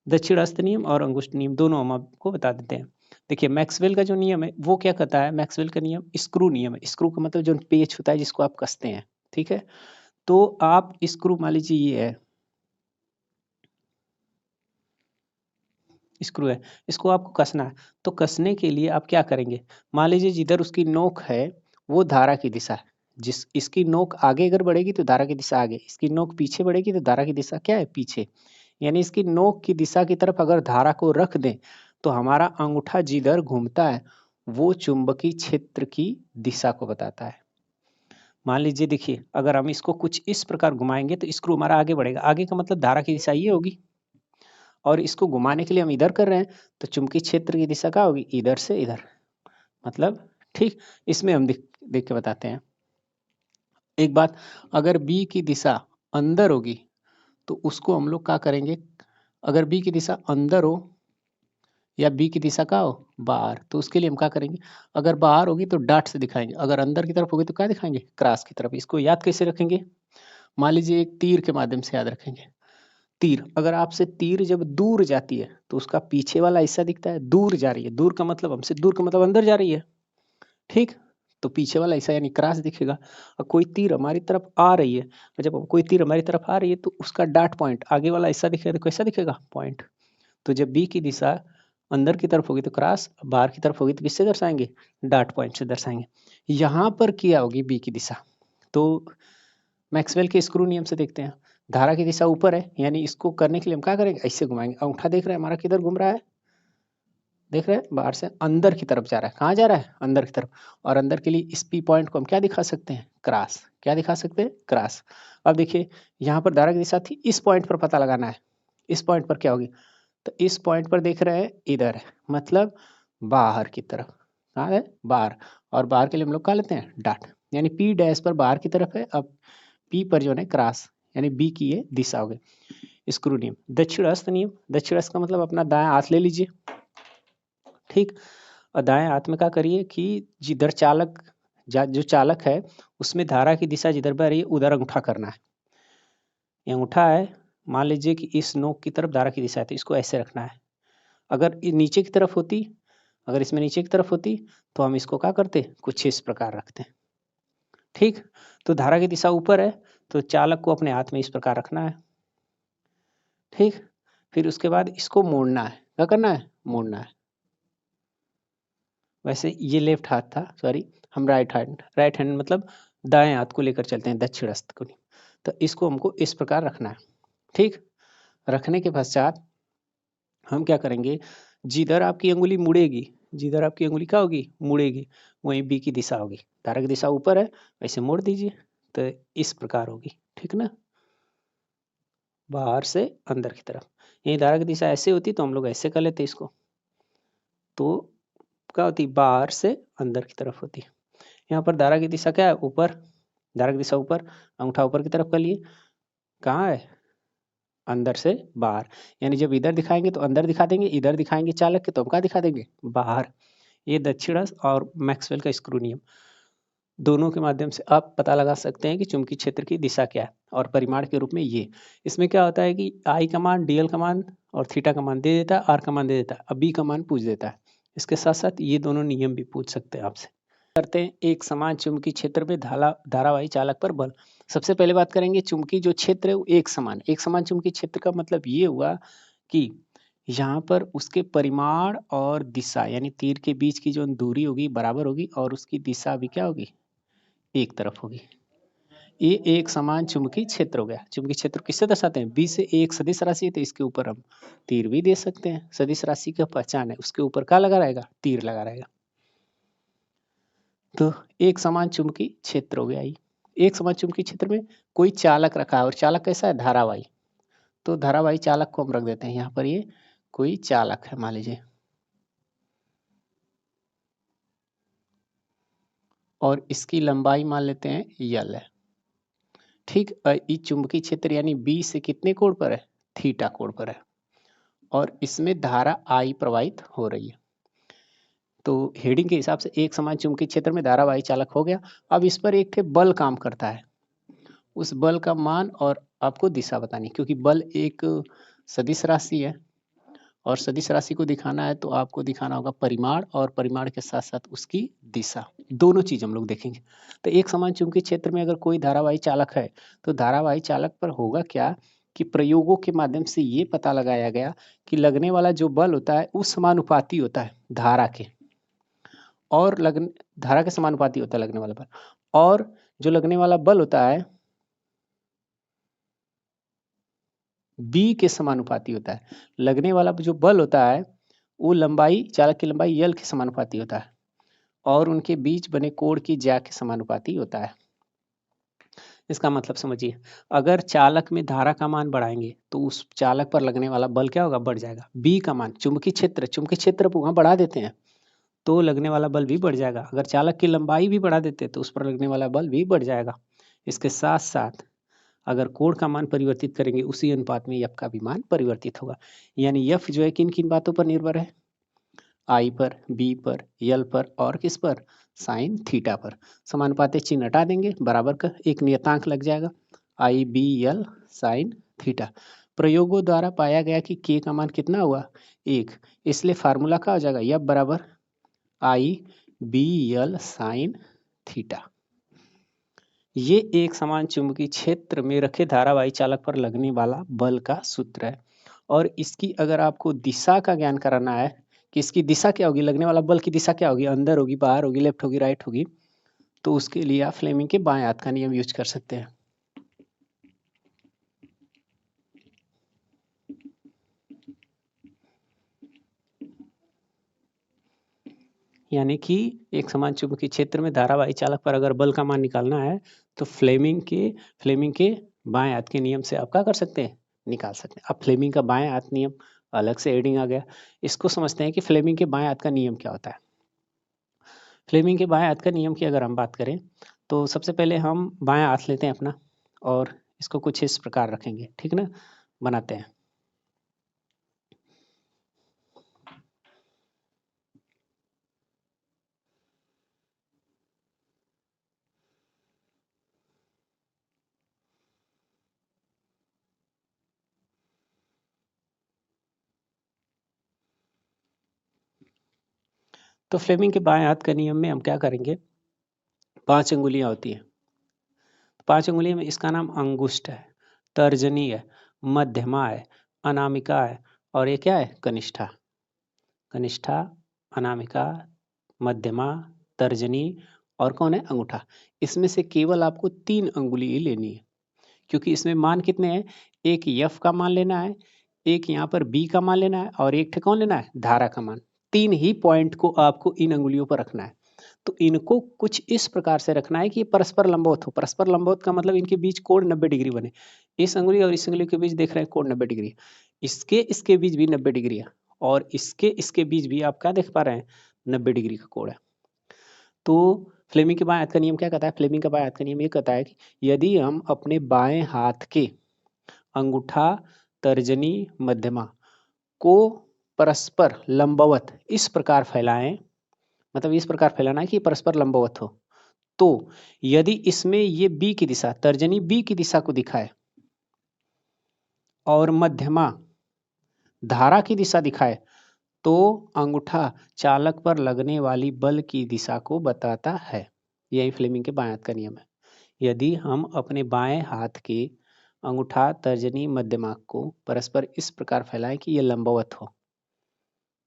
Speaker 1: दक्षिण हस्त नियम और अंगुष्ठ नियम दोनों हम आपको बता देते हैं। देखिए मैक्सवेल का जो नियम है वो क्या कहता है, मैक्सवेल का नियम स्क्रू नियम है। स्क्रू का मतलब जो पेच होता है जिसको आप कसते हैं, ठीक है। तो आप स्क्रू मान लीजिए ये है, स्क्रू है, इसको आपको कसना है। तो कसने के लिए आप क्या करेंगे, मान लीजिए जिधर उसकी नोक है वो धारा की दिशा है। जिस इसकी नोक आगे अगर बढ़ेगी तो धारा की दिशा आगे, इसकी नोक पीछे बढ़ेगी तो धारा की दिशा क्या है, पीछे। यानी इसकी नोक की दिशा की तरफ अगर धारा को रख दें तो हमारा अंगूठा जिधर घूमता है वो चुंबकीय क्षेत्र की दिशा को बताता है। मान लीजिए देखिए, अगर हम इसको कुछ इस प्रकार घुमाएंगे तो स्क्रू हमारा आगे बढ़ेगा, आगे का मतलब धारा की दिशा ये होगी। और इसको घुमाने के लिए हम इधर कर रहे हैं तो चुंबकीय क्षेत्र की दिशा क्या होगी, इधर से इधर, मतलब ठीक। इसमें हम देख के बताते हैं। एक बात, अगर बी की दिशा अंदर होगी तो उसको हम लोग क्या करेंगे, अगर बी की दिशा अंदर हो या बी की दिशा क्या हो, बाहर, तो उसके लिए हम क्या करेंगे, अगर बाहर होगी तो डॉट से दिखाएंगे, अगर अंदर की तरफ होगी तो क्या दिखाएंगे, क्रॉस की तरफ। इसको याद कैसे रखेंगे, मान लीजिए एक तीर के माध्यम से याद रखेंगे। तीर, अगर आपसे तीर जब दूर जाती है तो उसका पीछे वाला हिस्सा दिखता है, दूर जा रही है, दूर का मतलब हमसे दूर का मतलब अंदर जा रही है, ठीक। तो पीछे वाला हिस्सा यानी क्रॉस दिखेगा। और कोई तीर हमारी तरफ आ रही है, और जब कोई तीर हमारी तरफ आ रही है तो उसका डॉट पॉइंट आगे वाला हिस्सा दिखेगा, तो कैसा दिखेगा, पॉइंट। तो जब बी की दिशा अंदर की तरफ होगी तो क्रॉस, बाहर की तरफ होगी तो किससे दर्शाएंगे, डॉट पॉइंट से दर्शाएंगे। यहाँ पर क्या होगी बी की दिशा, तो मैक्सवेल के स्क्रू नियम से देखते हैं। धारा की दिशा ऊपर है, यानी इसको करने के लिए हम क्या करेंगे, ऐसे घुमाएंगे। अंगूठा देख रहे हैं हमारा किधर घूम रहा है, देख रहे हैं, बाहर से अंदर की तरफ जा रहा है। कहाँ जा रहा है, अंदर की तरफ। और अंदर के लिए इस पी पॉइंट को हम क्या दिखा सकते हैं, क्रॉस। क्या दिखा सकते हैं, क्रॉस। अब देखिए यहाँ पर धारा की दिशा थी, इस पॉइंट पर पता लगाना है, इस पॉइंट पर क्या होगी। तो इस पॉइंट पर देख रहे हैं इधर है, मतलब बाहर की तरफ। कहाँ है, बाहर। और बाहर के लिए हम लोग क्या लेते हैं, डॉट। यानी P डैश पर बाहर की तरफ है, अब P पर जो है क्रॉस, यानी B की ये दिशा हो गई। स्क्रू नियम, दक्षिणहस्त नियम, दक्षिणहस्त का मतलब अपना दायां हाथ ले लीजिए, ठीक। और दाएं हाथ में क्या करिए कि जिधर चालक जो चालक है उसमें धारा की दिशा जिधर बह रही है उधर अंगूठा करना है। ये अंगूठा है, मान लीजिए कि इस नोक की तरफ धारा की दिशा है तो इसको ऐसे रखना है। अगर ये नीचे की तरफ होती, अगर इसमें नीचे की तरफ होती तो हम इसको क्या करते, कुछ इस प्रकार रखते, ठीक। तो धारा की दिशा ऊपर है तो चालक को अपने हाथ में इस प्रकार रखना है, ठीक। फिर उसके बाद इसको मोड़ना है, क्या करना है, मोड़ना है। वैसे ये लेफ्ट हाथ था, सॉरी, हम राइट हैंड मतलब दाएं हाथ को लेकर चलते हैं, दक्षिणहस्त को नहीं। तो इसको हमको इस प्रकार रखना है, ठीक। रखने के पश्चात हम क्या करेंगे, जिधर आपकी अंगुली मुड़ेगी, जिधर आपकी अंगुली क्या होगी, मुड़ेगी, वहीं बी की दिशा होगी। धारा की दिशा ऊपर है, वैसे मोड़ दीजिए तो इस प्रकार होगी, ठीक ना, बाहर से अंदर की तरफ। यही धारा की दिशा ऐसे होती तो हम लोग ऐसे कर लेते इसको, तो क्या होती, बाहर से अंदर की तरफ होती। यहाँ पर धारा की दिशा क्या है, ऊपर, धारा की दिशा ऊपर, अंगूठा ऊपर की तरफ कर लिए, कहाँ है, अंदर से बाहर। यानी जब इधर दिखाएंगे तो अंदर दिखा देंगे, इधर दिखाएंगे चालक के तो हम क्या दिखा देंगे, बाहर। ये दक्षिणहस्त और मैक्सवेल का स्क्रू नियम, दोनों के माध्यम से आप पता लगा सकते हैं कि चुंबकीय क्षेत्र की दिशा क्या है। और परिमाण के रूप में ये, इसमें क्या होता है कि आई का मान, डीएल का मान और थीटा का मान दे देता है, आर का मान दे देता है, अब बी का मान पूछ देता है। इसके साथ साथ ये दोनों नियम भी पूछ सकते हैं आपसे। करते हैं एक समान चुंबकीय क्षेत्र में धारावाही चालक पर बल। सबसे पहले बात करेंगे चुंबकीय जो क्षेत्र है वो एक समान चुंबकीय क्षेत्र का मतलब ये हुआ कि यहाँ पर उसके परिमाण और दिशा, यानी तीर के बीच की जो दूरी होगी बराबर होगी और उसकी दिशा भी क्या होगी, एक तरफ होगी। ये एक समान चुंबकीय क्षेत्र हो गया। चुंबकीय क्षेत्र किससे दर्शाते हैं, बी से एक सदिश राशि है तो इसके ऊपर हम तीर भी दे सकते हैं। सदिश राशि का पहचान है, उसके ऊपर क्या लगा रहेगा, तीर लगा रहेगा। तो एक समान चुंबकीय क्षेत्र हो गया। एक समान चुंबकीय क्षेत्र में कोई चालक रखा है और चालक कैसा है, धारावाही। तो धारावाही चालक को हम रख देते हैं यहाँ पर, ये कोई चालक है मान लीजिए, और इसकी लंबाई मान लेते हैं यल है, ठीक। इस चुंबकीय क्षेत्र यानी बी से कितने कोण पर है, थीटा कोण पर है, और इसमें धारा आई प्रवाहित हो रही है। तो हेडिंग के हिसाब से एक समान चुंबकीय क्षेत्र में धारावाही चालक हो गया। अब इस पर एक बल काम करता है, उस बल का मान और आपको दिशा बतानी, क्योंकि बल एक सदिश राशि है और सदिश राशि को दिखाना है तो आपको दिखाना होगा परिमाण, और परिमाण के साथ साथ उसकी दिशा, दोनों चीज हम लोग देखेंगे। तो एक समान चुंबकीय क्षेत्र में अगर कोई धारावाही चालक है तो धारावाही चालक पर होगा क्या कि प्रयोगों के माध्यम से ये पता लगाया गया कि लगने वाला जो बल होता है वो समानुपाती होता है धारा के, और धारा के समानुपाती होता है लगने वाला बल, और जो लगने वाला बल होता है बी के समानुपाती होता है। लगने वाला जो बल होता है वो लंबाई, चालक की लंबाई यल के समानुपाती होता है, और उनके बीच बने कोण की ज्या के समानुपाती होता है। इसका मतलब समझिए, अगर चालक में धारा का मान बढ़ाएंगे तो उस चालक पर लगने वाला बल क्या होगा, बढ़ जाएगा। बी का मान, चुंबकीय क्षेत्र वहां बढ़ा देते हैं तो लगने वाला बल भी बढ़ जाएगा। अगर चालक की लंबाई भी बढ़ा देते तो उस पर लगने वाला बल भी बढ़ जाएगा। इसके साथ साथ अगर कोण का मान परिवर्तित करेंगे उसी अनुपात में एफ का भी मान परिवर्तित होगा। यानी एफ जो है किन किन बातों पर निर्भर है, आई पर, बी पर, यल पर और किस पर, साइन थीटा पर। समानुपाती चिन्ह हटा देंगे, बराबर का एक नियतांक लग जाएगा, आई बी यल साइन थीटा। प्रयोगों द्वारा पाया गया कि के का मान कितना हुआ, एक, इसलिए फार्मूला क्या हो जाएगा, एफ बराबर आई बी यल साइन थीटा। ये एक समान चुंबकीय क्षेत्र में रखे धारावाही चालक पर लगने वाला बल का सूत्र है। और इसकी अगर आपको दिशा का ज्ञान कराना है कि इसकी दिशा क्या होगी, लगने वाला बल की दिशा क्या होगी, अंदर होगी, बाहर होगी, लेफ्ट होगी, राइट होगी, तो उसके लिए आप फ्लेमिंग के बाएं हाथ का नियम यूज कर सकते हैं। यानी कि एक समान चुंबकीय क्षेत्र में धारावाही चालक पर अगर बल का मान निकालना है तो फ्लेमिंग के बाएं हाथ के नियम से आप क्या कर सकते हैं, निकाल सकते हैं। अब फ्लेमिंग का बाएं हाथ नियम अलग से हेडिंग आ गया, इसको समझते हैं कि फ्लेमिंग के बाएं हाथ का नियम क्या होता है। फ्लेमिंग के बाएं हाथ का नियम की अगर हम बात करें तो सबसे पहले हम बायां हाथ लेते हैं अपना और इसको कुछ इस प्रकार रखेंगे, ठीक ना, बनाते हैं। तो फ्लेमिंग के बाएं हाथ के नियम में हम क्या करेंगे, 5 अंगुलियां होती हैं। 5 अंगुलियों में इसका नाम अंगुष्ठ है, तर्जनी है, मध्यमा है, अनामिका है और ये क्या है, कनिष्ठा। कनिष्ठा, अनामिका, मध्यमा, तर्जनी और कौन है, अंगूठा। इसमें से केवल आपको 3 अंगुली ही लेनी है, क्योंकि इसमें मान कितने हैं, एक यफ का मान लेना है, एक यहाँ पर बी का मान लेना है और एक कौन लेना है, धारा का मान। 3 ही पॉइंट को आपको इन अंगुलियों पर रखना है। तो इनको कुछ इस प्रकार से रखना है कि ये परस्पर लंबवत हो। परस्पर लंबवत का मतलब इनके बीच कोण 90 डिग्री बने। इस अंगुली और इस अंगुली के बीच देख रहे हैं कोण 90 डिग्री, इसके इसके बीच भी 90 डिग्री है और इसके इसके बीच भी आप क्या देख पा रहे हैं, 90 डिग्री का कोण है। तो फ्लेमिंग के बाएं हाथ का नियम क्या कहता है, फ्लेमिंग का बाएं हाथ का नियम ये कहता है कि यदि हम अपने बाएं हाथ के अंगूठा, तर्जनी, मध्यमा को परस्पर लंबवत इस प्रकार फैलाएं, मतलब इस प्रकार फैलाना है कि परस्पर लंबवत हो, तो यदि इसमें ये बी की दिशा, तर्जनी बी की दिशा को दिखाए और मध्यमा धारा की दिशा दिखाए, तो अंगूठा चालक पर लगने वाली बल की दिशा को बताता है। यही फ्लेमिंग के बाएं हाथ का नियम है। यदि हम अपने बाएं हाथ के अंगूठा, तर्जनी, मध्यमा को परस्पर इस प्रकार फैलाएं कि यह लंबवत हो,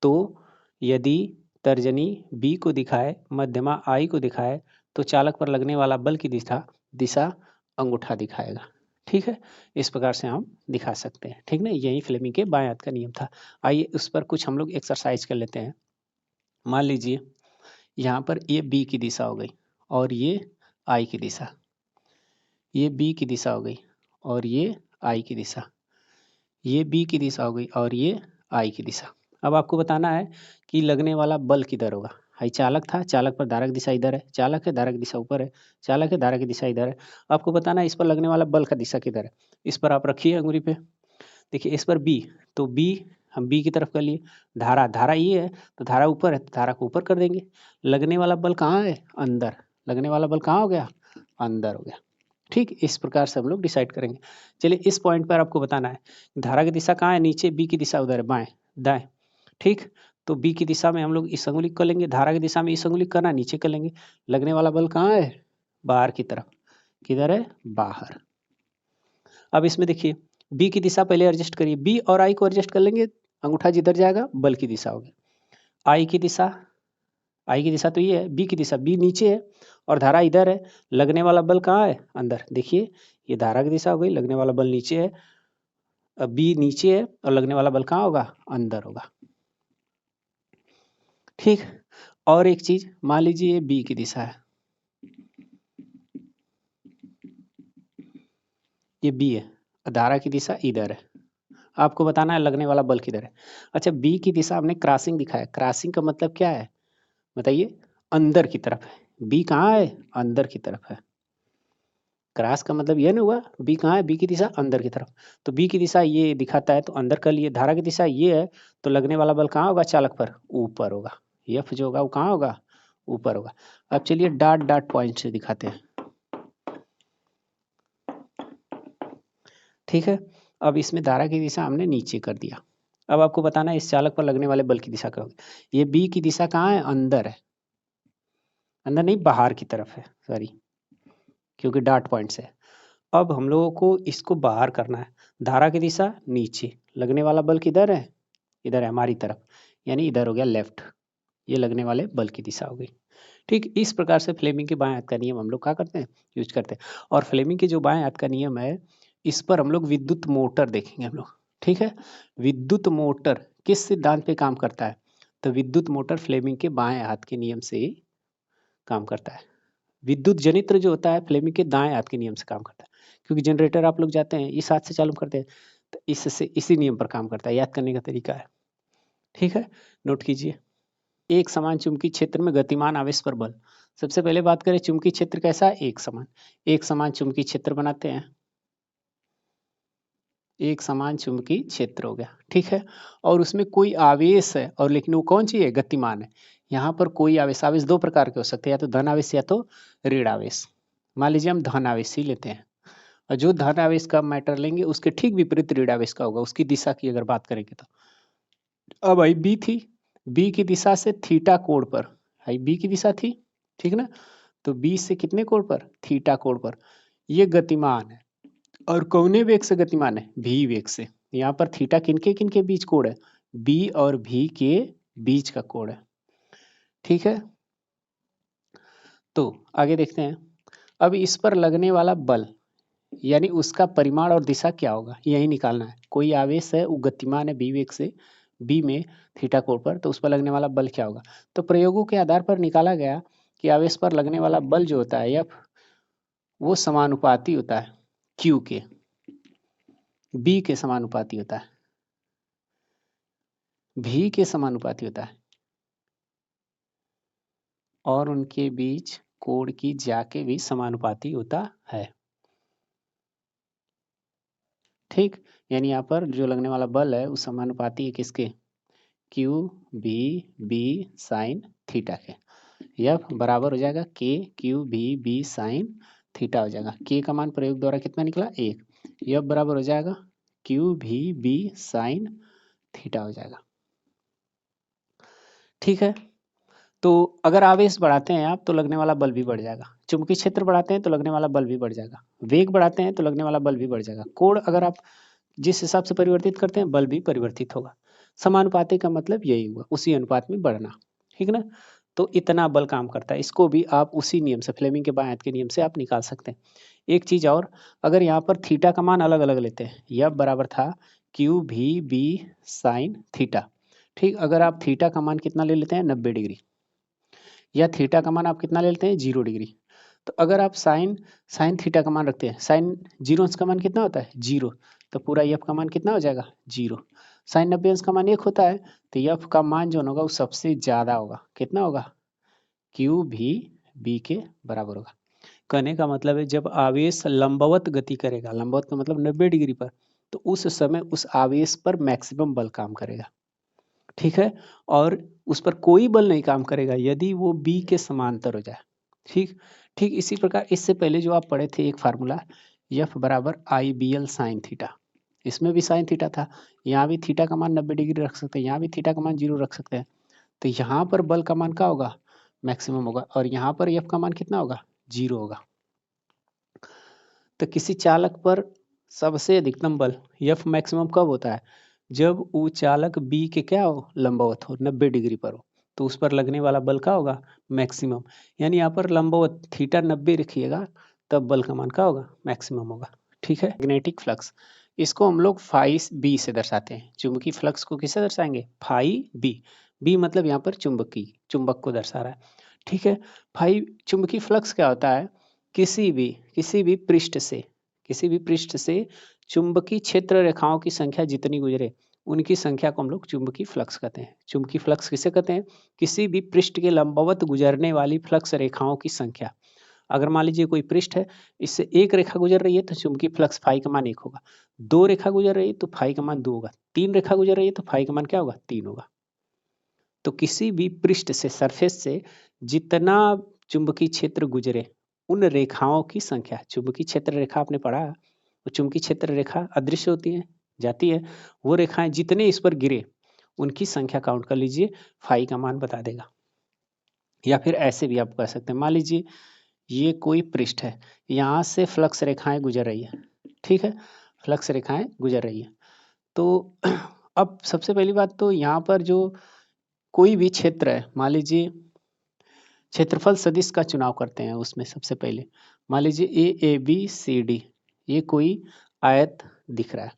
Speaker 1: तो यदि तर्जनी बी को दिखाए, मध्यमा आई को दिखाए, तो चालक पर लगने वाला बल की दिशा दिशा अंगूठा दिखाएगा। ठीक है, इस प्रकार से हम दिखा सकते हैं, ठीक ना। यही फ्लेमिंग के बाएं हाथ का नियम था। आइए उस पर कुछ हम लोग एक्सरसाइज कर लेते हैं। मान लीजिए यहाँ पर ये बी की दिशा हो गई और ये आई की दिशा, ये बी की दिशा हो गई और ये आई की दिशा, ये बी की दिशा हो गई और ये आई की दिशा। अब आपको बताना है कि लगने वाला बल किधर होगा। हाई चालक था, चालक पर धारक दिशा इधर है, चालक है धारक दिशा ऊपर है, चालक है धारक की दिशा इधर है। आपको बताना है इस पर लगने वाला बल का दिशा किधर है। इस पर आप रखिए अंगुली पे, देखिए इस पर बी, तो बी हम बी की तरफ कर लिए, धारा धारा ये है तो धारा ऊपर है तो धारा को ऊपर कर देंगे। लगने वाला बल कहाँ है, अंदर। लगने वाला बल कहाँ हो गया, अंदर हो गया। ठीक, इस प्रकार से हम लोग डिसाइड करेंगे। चलिए इस पॉइंट पर आपको बताना है धारा की दिशा कहाँ है, नीचे, बी की दिशा उधर है, बाएं दाएं। ठीक, तो बी की दिशा में हम लोग इस अंगुली कर लेंगे, धारा की दिशा में इस अंगुली करना, नीचे कर लेंगे। लगने वाला बल कहाँ है, बाहर की तरफ। किधर है, बाहर। अब इसमें देखिए बी की दिशा पहले एडजस्ट करिए, बी और आई को एडजस्ट कर लेंगे, अंगूठा जिधर जाएगा बल की दिशा होगी। आई की दिशा, आई की दिशा तो ये है, बी की दिशा, बी नीचे है और धारा इधर है। लगने वाला बल कहाँ है, अंदर। देखिए ये धारा की दिशा हो गई, लगने वाला बल नीचे है, अब बी नीचे है और लगने वाला बल कहाँ होगा, अंदर होगा। ठीक, और एक चीज मान लीजिए ये बी की दिशा है, ये बी है, धारा की दिशा इधर है। आपको बताना है लगने वाला बल किधर है। अच्छा, बी की दिशा हमने क्रॉसिंग दिखाया, क्रॉसिंग का मतलब क्या है बताइए, अंदर की तरफ है। बी कहाँ है, अंदर की तरफ है। क्रॉस का मतलब ये नहीं हुआ, बी कहाँ है, बी की दिशा अंदर की तरफ। तो बी की दिशा ये दिखाता है तो अंदर कर लिए, धारा की दिशा ये है तो लगने वाला बल कहाँ होगा, चालक पर, ऊपर होगा। एफ जो होगा वो कहाँ होगा, ऊपर होगा। अब चलिए डॉट डॉट पॉइंट से दिखाते हैं। ठीक है, अब इसमें धारा की दिशा हमने नीचे कर दिया। अब आपको बताना है इस चालक पर लगने वाले बल की दिशा क्या होगी। ये बी की दिशा कहाँ है, अंदर है, अंदर नहीं बाहर की तरफ है, सॉरी, क्योंकि डॉट पॉइंट से। अब हम लोगों को इसको बाहर करना है। धारा की दिशा नीचे, लगने वाला बल किधर है, इधर है हमारी तरफ, यानी इधर हो गया लेफ्ट। ये लगने वाले बल की दिशा हो गई। ठीक, इस प्रकार से फ्लेमिंग के बाएं हाथ का नियम हम लोग क्या करते हैं, यूज करते हैं। और फ्लेमिंग के जो बाएं हाथ का नियम है, इस पर हम लोग विद्युत मोटर देखेंगे हम लोग। ठीक है, विद्युत मोटर किस सिद्धांत पे काम करता है, तो विद्युत मोटर फ्लेमिंग के बाएं हाथ के नियम से काम करता है। विद्युत जनित्र जो होता है फ्लेमिंग के दाएं हाथ के नियम से काम करता है, क्योंकि जनरेटर आप लोग जाते हैं इस हाथ से चालू करते हैं, तो इससे इसी नियम पर काम करता है। याद करने का तरीका है, ठीक है, नोट कीजिए। एक समान चुंबकीय क्षेत्र में गतिमान आवेश पर बल सबसे पहले बात करें चुंबकीय क्षेत्र कैसा, एक समान चुंबकीय क्षेत्र बनाते हैं, एक समान चुंबकीय क्षेत्र हो गया, ठीक है। और उसमें कोई आवेश है, और लेकिन वो कौन सी है, गतिमान है। यहाँ पर कोई आवेश, आवेश दो प्रकार के हो सकते हैं, या तो धन आवेश या तो ऋण आवेश। मान लीजिए हम धन आवेश ही लेते हैं, और जो धन आवेश का मैटर लेंगे उसके ठीक विपरीत ऋण आवेश का होगा, उसकी दिशा की अगर बात करेंगे तो। अब आई बी थी, बी की दिशा से थीटा कोण पर, आई बी की दिशा थी, ठीक ना। तो बी से कितने कोण पर, थीटा कोण पर ये गतिमान है। और कौने वेग से गतिमान है, भी वेग से। यहाँ पर थीटा किनके किनके बीच कोण है, बी और भी के बीच का कोण है, ठीक है। तो आगे देखते हैं, अब इस पर लगने वाला बल यानी उसका परिमाण और दिशा क्या होगा, यही निकालना है। कोई आवेश है, वो गतिमान है बी वेग से, बी में थीटा कोण पर, तो उस पर लगने वाला बल क्या होगा। तो प्रयोगों के आधार पर निकाला गया कि आवेश पर लगने वाला बल जो होता है एफ, वो समानुपाती होता है क्यू के, बी के समानुपाती होता है, भी के समानुपाती होता है, और उनके बीच कोण की ज्या के भी समानुपाती होता है, ठीक। यानी यहाँ पर जो लगने वाला बल है वो समानुपाती है किसके, Q B B sine theta के। यह बराबर हो जाएगा के Q B B sine theta हो जाएगा। के का मान प्रयोग द्वारा कितना निकला, एक। यह बराबर हो जाएगा क्यू भी बी साइन थीटा हो जाएगा, ठीक है। तो अगर आवेश बढ़ाते हैं आप तो लगने वाला बल भी बढ़ जाएगा, चुंबकीय क्षेत्र बढ़ाते हैं तो लगने वाला बल भी बढ़ जाएगा, वेग बढ़ाते हैं तो लगने वाला बल भी बढ़ जाएगा, कोण अगर आप जिस हिसाब से परिवर्तित करते हैं बल भी परिवर्तित होगा। समानुपाती का मतलब यही हुआ, उसी अनुपात में बढ़ना, ठीक ना। तो इतना बल काम करता है, इसको भी आप उसी नियम से, फ्लेमिंग के बाएं हाथ के नियम से आप निकाल सकते हैं। एक चीज और, अगर यहाँ पर थीटा का मान अलग अलग लेते हैं, यह बराबर था क्यू भी बी साइन थीटा, ठीक। अगर आप थीटा का मान कितना ले लेते हैं, 90 डिग्री, या थीटा का मान आप कितना ले लेते हैं, 0 डिग्री। तो अगर आप साइन साइन थीटा का मान रखते हैं, साइन 0 अंश का मान कितना होता है, 0। तो पूरा एफ का मान कितना हो जाएगा, 0। साइन 90 अंश का मान 1 होता है, तो एफ का मान जो होगा वो सबसे ज्यादा होगा, कितना होगा, क्यू भी बी के बराबर होगा। कहने का मतलब है जब आवेश लंबवत गति करेगा, लंबवत का मतलब 90 डिग्री पर, तो उस समय उस आवेश पर मैक्सिमम बल काम करेगा, ठीक है। और उस पर कोई बल नहीं काम करेगा यदि वो बी के समांतर हो जाए, ठीक। ठीक इसी प्रकार इससे पहले जो आप पढ़े थे एक फार्मूला, एफ बराबर आई बी एल साइन थीटा, इसमें भी साइन थीटा था, यहाँ भी थीटा का मान 90 डिग्री रख सकते हैं, यहाँ भी थीटा का मान 0 रख सकते हैं। तो यहाँ पर बल का मान क्या होगा, मैक्सिमम होगा, और यहाँ पर एफ का मान कितना होगा, 0 होगा। तो किसी चालक पर सबसे अधिकतम बल एफ मैक्सिमम कब होता है, जब वो चालक बी के क्या हो, लंबवत हो, 90 डिग्री पर हो, तो उस पर लगने वाला बल का होगा, मैक्सिमम। यानी यहाँ पर लंबवत थीटा 90 रखिएगा, तब बल का मान का होगा, मैक्सिमम होगा, ठीक है। मैग्नेटिक फ्लक्स, इसको हम लोग फाई बी से दर्शाते हैं, चुंबकीय फ्लक्स को किससे दर्शाएंगे, फाई बी। बी मतलब यहाँ पर चुंबकीय, चुंबक को दर्शा रहा है, ठीक है। फाई चुंबकीय फ्लक्स क्या होता है, किसी भी पृष्ठ से चुंबकीय क्षेत्र रेखाओं की संख्या जितनी गुजरे उनकी संख्या को हम लोग चुंबकीय फ्लक्स कहते हैं। चुंबकीय फ्लक्स किसे कहते हैं, किसी भी पृष्ठ के लंबवत गुजरने वाली फ्लक्स रेखाओं की संख्या। अगर मान लीजिए कोई पृष्ठ है, इससे एक रेखा गुजर रही है तो चुंबकीय फ्लक्स फाई का मान 1 होगा, 2 रेखा गुजर रही है तो फाई का मान 2 होगा, 3 रेखा गुजर रही है तो फाई का मान क्या होगा, 3 होगा। तो किसी भी पृष्ठ से, सरफेस से जितना चुंबकीय क्षेत्र गुजरे उन रेखाओं की संख्या, चुंबकीय क्षेत्र रेखा आपने पढ़ा, वो चुंबकीय क्षेत्र रेखा अदृश्य होती है, जाती है, वो रेखाएं जितने इस पर गिरे उनकी संख्या काउंट कर लीजिए, फाई का मान बता देगा। या फिर ऐसे भी आप कह सकते हैं, मान लीजिए ये कोई पृष्ठ है, यहाँ से फ्लक्स रेखाएं गुजर रही है, ठीक है, फ्लक्स रेखाएं गुजर रही है। तो अब सबसे पहली बात तो यहाँ पर जो कोई भी क्षेत्र है, मान लीजिए क्षेत्रफल सदिश का चुनाव करते हैं, उसमें सबसे पहले मान लीजिए ए बी सी डी, ये कोई आयत दिख रहा है,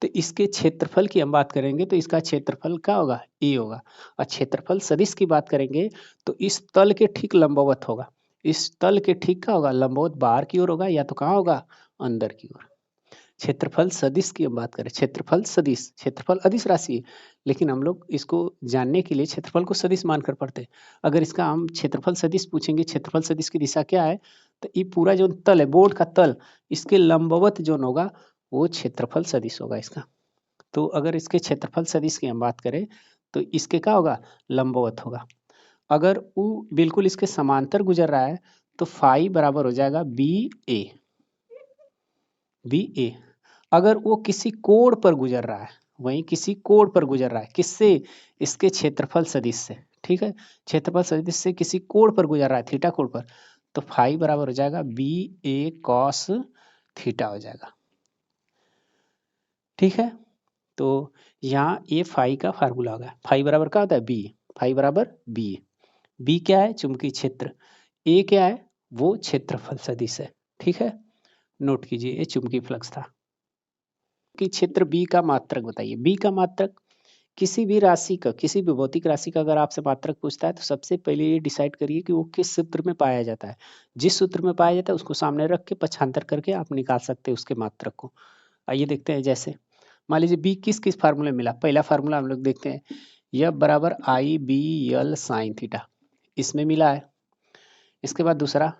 Speaker 1: तो इसके क्षेत्रफल की हम बात करेंगे तो इसका क्षेत्रफल क्या होगा, ए होगा। और क्षेत्रफल सदिश की बात करेंगे तो इस तल के ठीक लंबवत होगा, इस तल के ठीक क्या होगा, लंबवत बाहर की ओर होगा या तो कहाँ होगा, अंदर की ओर। क्षेत्रफल सदिश की हम बात करें, क्षेत्रफल सदिश, क्षेत्रफल अदिश राशि है, लेकिन हम लोग इसको जानने के लिए क्षेत्रफल को सदिश मानकर पढ़ते हैं। अगर इसका हम क्षेत्रफल सदिश पूछेंगे, क्षेत्रफल सदिश की दिशा क्या है, तो ये पूरा जो तल है, बोर्ड का तल, इसके लंबवत जो होगा वो क्षेत्रफल सदिश होगा इसका। तो अगर इसके क्षेत्रफल सदिश की हम बात करें तो इसके क्या होगा, लंबवत होगा। अगर वो बिल्कुल इसके समांतर गुजर रहा है तो फाई बराबर हो जाएगा बी ए, बी ए। अगर वो किसी कोण पर गुजर रहा है, वहीं किसी कोण पर गुजर रहा है, किससे, इसके क्षेत्रफल सदिश से, ठीक है, क्षेत्रफल सदिश से किसी कोण पर गुजर रहा है, थीटा कोण पर, तो फाई बराबर हो जाएगा बी ए कॉस थीटा हो जाएगा, ठीक है। तो यहाँ ए फाई का फार्मूला होगा, फाई बराबर क्या होता है, बी, फाई बराबर बी। बी क्या है, चुंबकीय क्षेत्र, ए क्या है, वो क्षेत्रफल सदिश है, ठीक है। नोट कीजिए, ये चुंबकीय फ्लक्स था। कि क्षेत्र बी का मात्रक बताइए। बी का मात्रक, किसी भी राशि का, किसी भी भौतिक राशि का अगर आपसे मात्रक पूछता है तो सबसे पहले ये डिसाइड करिए कि वो किस सूत्र में पाया जाता है। जिस सूत्र में पाया जाता है उसको सामने रख के पक्षांतर करके आप निकाल सकते हैं उसके मात्रक को। आइए देखते हैं, जैसे मान लीजिए बी किस किस फार्मूले में मिला। पहला फार्मूला हम लोग देखते हैं, यह बराबर आई बी एल साइन थीटा, इसमें मिला है। इसके बाद दूसरा,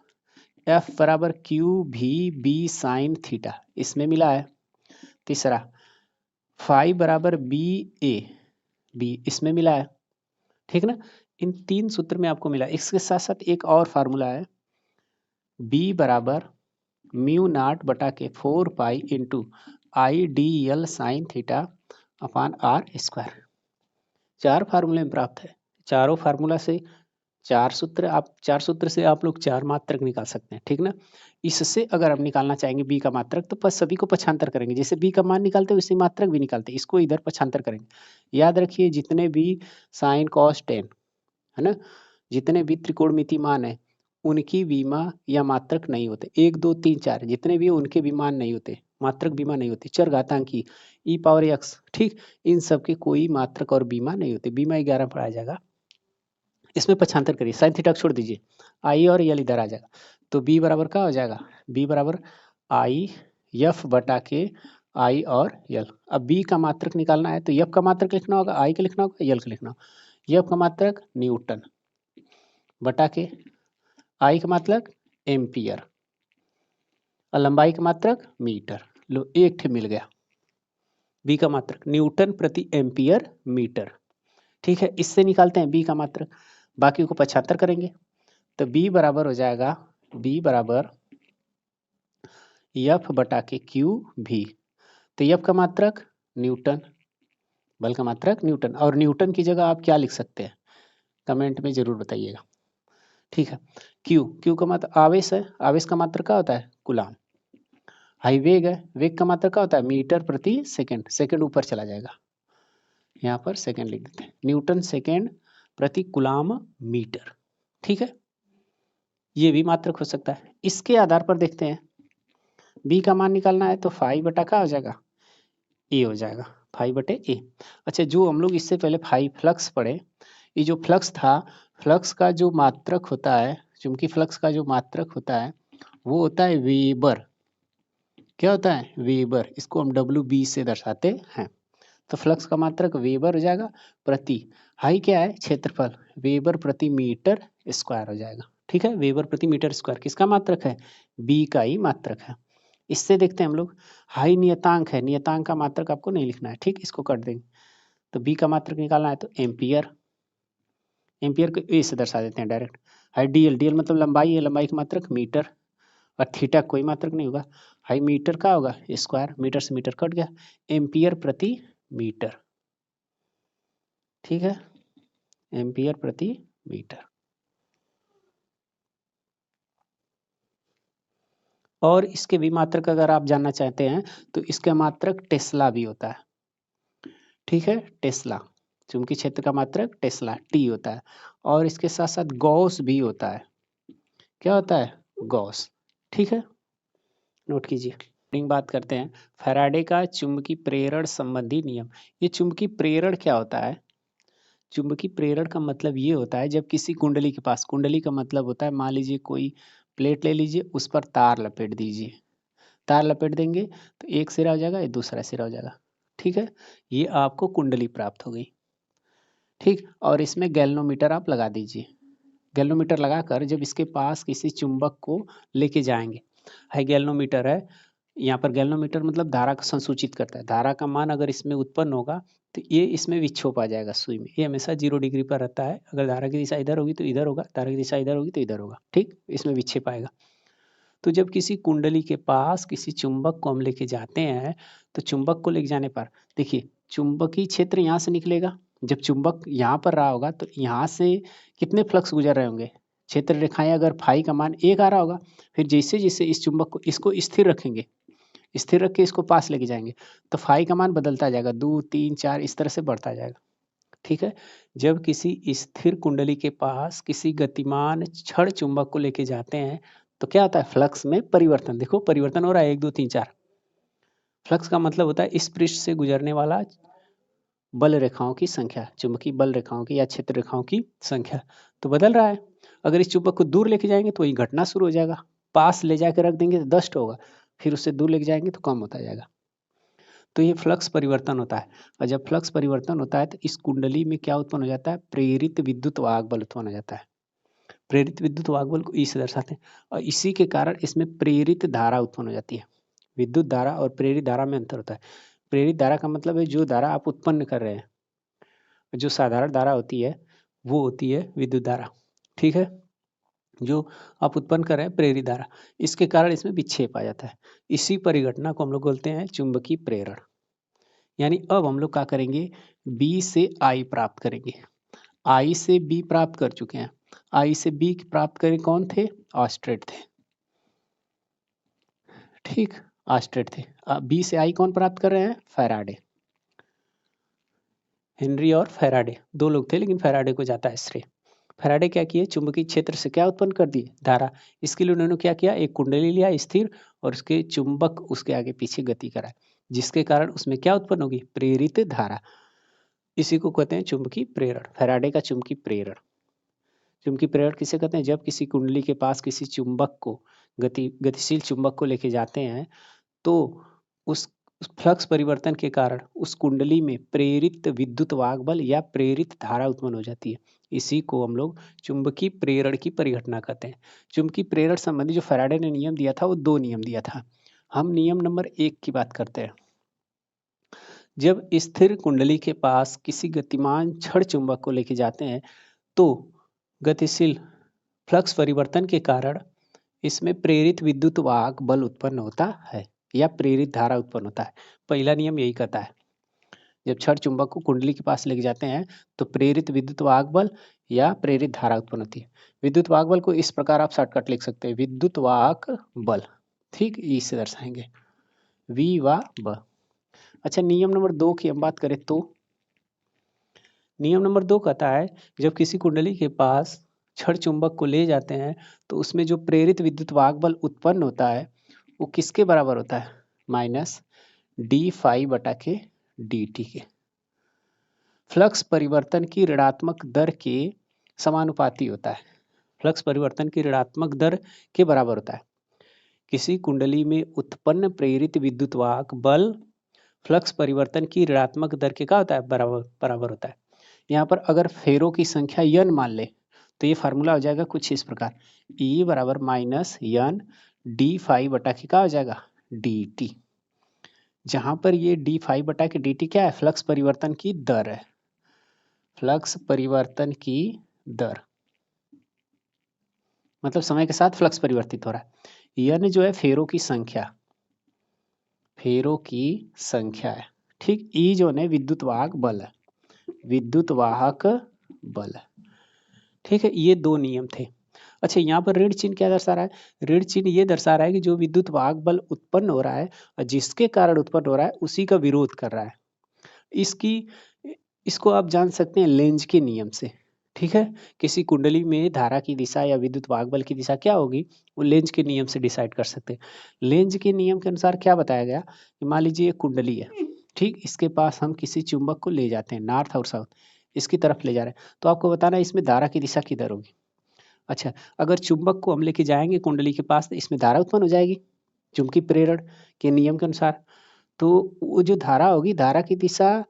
Speaker 1: एफ बराबर क्यू भी बी साइन थीटा, इसमें मिला है। तीसरा, फाई बराबर बी ए बी, इसमें मिला है, ठीक ना। इन तीन सूत्र में आपको मिला। इसके साथ साथ एक और फार्मूला है, बी बराबर म्यू नाट बटा के 4 pi into I D L sine theta upon R square. चार फार्मूले में प्राप्त है। चारों फार्मूला से चार सूत्र, आप चार सूत्र से आप लोग चार मात्रक निकाल सकते हैं, ठीक ना। इससे अगर हम निकालना चाहेंगे बी का मात्रक तो सभी को पक्षांतर करेंगे, जैसे बी का मान निकालते हैं वैसे मात्रक भी निकालते हैं, इसको इधर पक्षांतर करेंगे। याद रखिए, जितने भी साइन कॉस टेन है ना, जितने भी त्रिकोणमिति मान है उनकी विमा या मात्रक नहीं होते। 1 2 3 4 जितने भी उनके विमान नहीं होते, मात्रक बीमा नहीं होती। चर घातांकी ई पावर एक्स, ठीक, इन सब के कोई मात्रक और बीमा नहीं होते। बीमा 11 पर आ जाएगा। इसमें पक्षांतर करिए, साइन थीटा छोड़ दीजिए, आई और यल इधर आ जाएगा। तो बी बराबर क्या हो जाएगा, बी बराबर आई एफ बटा के आई और यल। अब बी का मात्रक निकालना है तो एफ का मात्रक लिखना होगा, आई का लिखना होगा, यल का लिखना होगा। एफ का मात्रक न्यूटन बटा के, आई का मात्रक एम्पियर और लंबाई का मात्रक मीटर। लो, एक ठे मिल गया। बी का मात्रक न्यूटन प्रति एम्पियर मीटर, ठीक है। इससे निकालते हैं बी का मात्रक, बाकी को 75 करेंगे तो बी बराबर हो जाएगा, बी बराबर एफ बटा के क्यू भी। तो एफ का मात्रक न्यूटन, बल का मात्रक न्यूटन, और न्यूटन की जगह आप क्या लिख सकते हैं कमेंट में जरूर बताइएगा, ठीक है। क्यू, क्यू का मात्रक आवेश है, आवेश का मात्रक क्या होता है, कूलाम। हाई वेग है, वेग का मात्रक क्या होता है, मीटर प्रति सेकंड, सेकंड ऊपर चला जाएगा, यहाँ पर सेकंड लिख देते हैं, न्यूटन सेकंड प्रति कूलाम मीटर, ठीक है। ये भी मात्रक हो सकता है। इसके आधार पर देखते हैं, बी का मान निकालना है तो फाइव बटा का हो जाएगा, ए हो जाएगा, फाइव बटे ए। अच्छा, जो हम लोग इससे पहले फाइव फ्लक्स पढ़े, ये जो फ्लक्स था, फ्लक्स का जो मात्रक होता है, चुंबकीय फ्लक्स का जो मात्रक होता है वो होता है वेबर। क्या होता है, वेबर। इसको हम डब्ल्यू बी से दर्शाते हैं। तो फ्लक्स का मात्रक वेबर हो जाएगा प्रति, हाई क्या है, क्षेत्रफल, वेबर प्रति मीटर स्क्वायर हो जाएगा, ठीक है। वेबर प्रति मीटर स्क्वायर किसका मात्रक है, बी का ही मात्रक है। इससे देखते हैं हम लोग, हाई नियतांक है, नियतांक का मात्रक आपको नहीं लिखना है, ठीक, इसको कर देंगे। तो बी का मात्रक निकालना है तो एम्पियर, एम्पियर को ए से दर्शा देते हैं direct. High D L, D L मतलब लंबाई है, लंबाई का मात्रक मीटर, और थीटा कोई मात्रक नहीं होगा। हाई मीटर का होगा स्क्वायर, मीटर से मीटर कट गया, एम्पियर प्रति मीटर, ठीक है, एम्पियर प्रति मीटर। और इसके भी मात्रक अगर आप जानना चाहते हैं तो इसका मात्रक टेस्ला भी होता है, ठीक है, टेस्ला। चुंबकीय क्षेत्र का मात्रक टेस्ला, टी होता है। और इसके साथ साथ गॉस भी होता है। क्या होता है, गॉस, ठीक है, नोट कीजिए। बात करते हैं फैराडे का चुंबकीय प्रेरण संबंधी नियम। ये चुंबकीय प्रेरण क्या होता है, चुंबकीय प्रेरण का मतलब ये होता है जब किसी कुंडली के पास, कुंडली का मतलब होता है, मान लीजिए कोई प्लेट ले लीजिए, उस पर तार लपेट दीजिए, तार लपेट देंगे तो एक सिरा हो जाएगा, ये दूसरा सिरा हो जाएगा। ठीक है, ये आपको कुंडली प्राप्त हो गई। ठीक, और इसमें गैल्वेनोमीटर आप लगा दीजिए। गैल्वेनोमीटर लगाकर जब इसके पास किसी चुंबक को लेके जाएंगे, है गैल्वेनोमीटर है, यहाँ पर गैल्वेनोमीटर मतलब धारा को संसूचित करता है। धारा का मान अगर इसमें उत्पन्न होगा तो ये इसमें विक्षोभ आ जाएगा सुई में। ये हमेशा 0 डिग्री पर रहता है। अगर धारा की दिशा इधर होगी तो इधर होगा, धारा की दिशा इधर होगी तो इधर होगा। ठीक, इसमें विक्षेप आएगा। तो जब किसी कुंडली के पास किसी चुंबक को हम लेके जाते हैं, तो चुंबक को लेके जाने पर देखिए चुंबकीय क्षेत्र यहाँ से निकलेगा। जब चुंबक यहाँ पर रहा होगा तो यहाँ से कितने फ्लक्स गुजर रहे होंगे, क्षेत्र रेखाएं अगर फाई का मान 1 आ रहा होगा, फिर जैसे जैसे इस चुंबक को इसको स्थिर रखेंगे, स्थिर रख के इसको पास लेके जाएंगे, तो फाई का मान बदलता जाएगा, 2 3 4 इस तरह से बढ़ता जाएगा। ठीक है, जब किसी स्थिर कुंडली के पास किसी गतिमान छड़ चुंबक को लेके जाते हैं तो क्या होता है, फ्लक्स में परिवर्तन। देखो परिवर्तन हो रहा है, 1 2 3 4। फ्लक्स का मतलब होता है इस पृष्ठ से गुजरने वाला बल रेखाओं की संख्या, चुंबकीय बल रेखाओं की या क्षेत्र रेखाओं की संख्या, तो बदल रहा है। अगर इस चुंबक को दूर लेके जाएंगे तो वही घटना शुरू हो जाएगा। पास ले जाकर रख देंगे तो दस्ट होगा, फिर उससे दूर लेके जाएंगे तो कम होता जाएगा। तो ये फ्लक्स परिवर्तन होता है। और जब फ्लक्स परिवर्तन होता है तो इस कुंडली में क्या उत्पन्न हो जाता है, प्रेरित विद्युत वाहक बल उत्पन्न हो जाता है। प्रेरित विद्युत वाहक बल को ई से दर्शाते हैं, और इसी के कारण इसमें प्रेरित धारा उत्पन्न हो जाती है। विद्युत धारा और प्रेरित धारा में अंतर होता है। प्रेरित धारा का मतलब है जो धारा आप उत्पन्न कर रहे हैं, जो साधारण धारा होती है वो होती है विद्युत धारा। ठीक है, जो आप उत्पन्न कर रहे हैं प्रेरित धारा, इसके कारण इसमें विक्षेप आ जाता है। इसी परिघटना को हम लोग बोलते हैं चुंबकीय प्रेरण। यानी अब हम लोग क्या करेंगे, बी से आई प्राप्त करेंगे। आई से बी प्राप्त कर चुके हैं। आई से बी प्राप्त करें कौन थे, ऑस्ट्रेट थे। ठीक, ऑस्ट्रेट थे। बी से आई कौन प्राप्त कर रहे हैं, फैराडे। हेनरी और फैराडे दो लोग थे, लेकिन फैराडे को जाता है श्रेय। फैराडे क्या किए, चुंबकीय क्षेत्र से क्या उत्पन्न कर दिए, धारा। इसके लिए उन्होंने क्या किया, एक कुंडली लिया स्थिर और उसके चुंबक उसके आगे पीछे गति कराए, जिसके कारण उसमें क्या उत्पन्न होगी, प्रेरित धारा। इसी को कहते हैं चुंबकीय प्रेरण, फैराडे का चुंबकीय प्रेरण। चुंबकीय प्रेरण किसे कहते हैं, जब किसी कुंडली के पास किसी चुंबक को गतिशील चुंबक को लेके जाते हैं तो उस फ्लक्स परिवर्तन के कारण उस कुंडली में प्रेरित विद्युत वाहक बल या प्रेरित धारा उत्पन्न हो जाती है। इसी को हम लोग चुंबकीय प्रेरण की परिघटना कहते हैं। चुंबकीय प्रेरण संबंधी जो फैराडे ने नियम दिया था वो 2 नियम दिया था। हम नियम नंबर 1 की बात करते हैं। जब स्थिर कुंडली के पास किसी गतिमान छड़ चुंबक को लेके जाते हैं तो गतिशील फ्लक्स परिवर्तन के कारण इसमें प्रेरित विद्युत वाहक बल उत्पन्न होता है या प्रेरित धारा उत्पन्न होता है। पहला नियम यही कहता है, जब छड़ चुंबक को कुंडली के पास लेके जाते हैं तो प्रेरित विद्युत वाहक बल या प्रेरित धारा उत्पन्न होती है। विद्युत वाहक बल को इस प्रकार आप शॉर्टकट लिख सकते हैं, विद्युत वाहक बल। ठीक, इससे दर्शाएंगे वी व ब। अच्छा, नियम नंबर 2 की हम बात करें तो नियम नंबर 2 कहता है, जब किसी कुंडली के पास छड़ चुंबक को ले जाते हैं तो उसमें जो प्रेरित विद्युत वाहक बल उत्पन्न होता है वो किसके बराबर होता है, माइनस डी फाई बटा के डी टी के। फ्लक्स परिवर्तन की ऋणात्मक दर के समानुपाती होता है। फ्लक्स परिवर्तन की ऋणात्मक दर के बराबर होता है। किसी कुंडली में उत्पन्न प्रेरित विद्युत वाहक बल फ्लक्स परिवर्तन की ऋणात्मक दर के क्या होता है, बराबर होता है। यहाँ पर अगर फेरों की संख्या n मान ले तो ये फार्मूला हो जाएगा कुछ इस प्रकार, E बराबर माइनस n डी फाई बटा के क्या हो जाएगा, डी टी। जहां पर ये डी फाई बटा के डी टी क्या है, फ्लक्स परिवर्तन की दर है। फ्लक्स परिवर्तन की दर मतलब समय के साथ फ्लक्स परिवर्तित हो रहा है। n जो है फेरों की संख्या, फेरों की संख्या है। ठीक, E जो है विद्युत वाहक बल है, विद्युत वाहक बल है। ठीक है, ये 2 नियम थे। अच्छा, यहाँ पर ऋण चिन्ह क्या दर्शा रहा है, ऋण चिन्ह ये दर्शा रहा है कि जो विद्युत वाहक बल उत्पन्न हो रहा है और जिसके कारण उत्पन्न हो रहा है उसी का विरोध कर रहा है। इसको आप जान सकते हैं लेंज के नियम से। ठीक है, किसी कुंडली में धारा की दिशा या विद्युत वाहक बल की दिशा क्या होगी वो लेंज के नियम से डिसाइड कर सकते हैं। लेंज के नियम के अनुसार क्या बताया गया, मान लीजिए एक कुंडली है, ठीक, इसके पास हम किसी चुंबक को ले जाते हैं नॉर्थ और साउथ, इसकी तरफ ले जा रहे हैं, तो आपको बताना है इसमें धारा की दिशा किधर होगी। अच्छा, अगर चुंबक को हम लेके जाएंगे कुंडली के पास तो इसमें धारा उत्पन्न हो जाएगी। चुंबकीय प्रेरण के नियम के अनुसार। तो वो जो धारा होगी, धारा की दिशा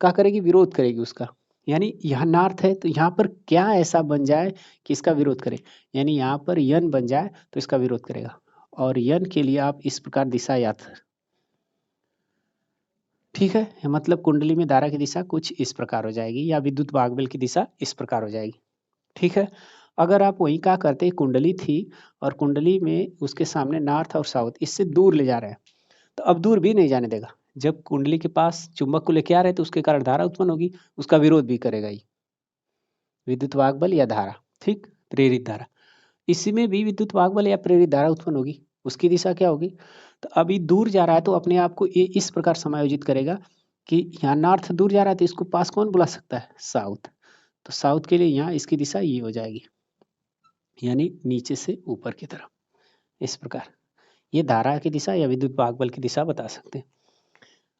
Speaker 1: क्या करेगी, विरोध करेगी उसका। यानी यहाँ नॉर्थ है तो यहाँ पर क्या ऐसा बन जाए कि इसका विरोध करे, यानी यहाँ पर यन बन जाए तो इसका विरोध करेगा। और यन के लिए आप इस प्रकार दिशा याद, ठीक है, मतलब कुंडली में धारा की दिशा कुछ इस प्रकार हो जाएगी, या विद्युत वाहक की दिशा इस प्रकार हो जाएगी। ठीक है, अगर आप वही क्या करते, कुंडली थी और कुंडली में उसके सामने नॉर्थ और साउथ, इससे दूर ले जा रहे हैं, तो अब दूर भी नहीं जाने देगा। जब कुंडली के पास चुंबक को लेके आ रहे हैं तो उसके कारण धारा उत्पन्न होगी, उसका विरोध भी करेगा ही, विद्युत वाहक बल या धारा, ठीक, प्रेरित धारा। इसी में भी विद्युत वाहक बल या प्रेरित धारा उत्पन्न होगी, उसकी दिशा क्या होगी। तो अभी दूर जा रहा है तो अपने आप को ये इस प्रकार समायोजित करेगा कि यहाँ नॉर्थ दूर जा रहा है तो इसको पास कौन बुला सकता है, साउथ। तो साउथ के लिए यहाँ इसकी दिशा ये हो जाएगी, यानी नीचे से ऊपर की तरफ, इस प्रकार। ये धारा की दिशा या विद्युत वाहक बल की दिशा बता सकते हैं।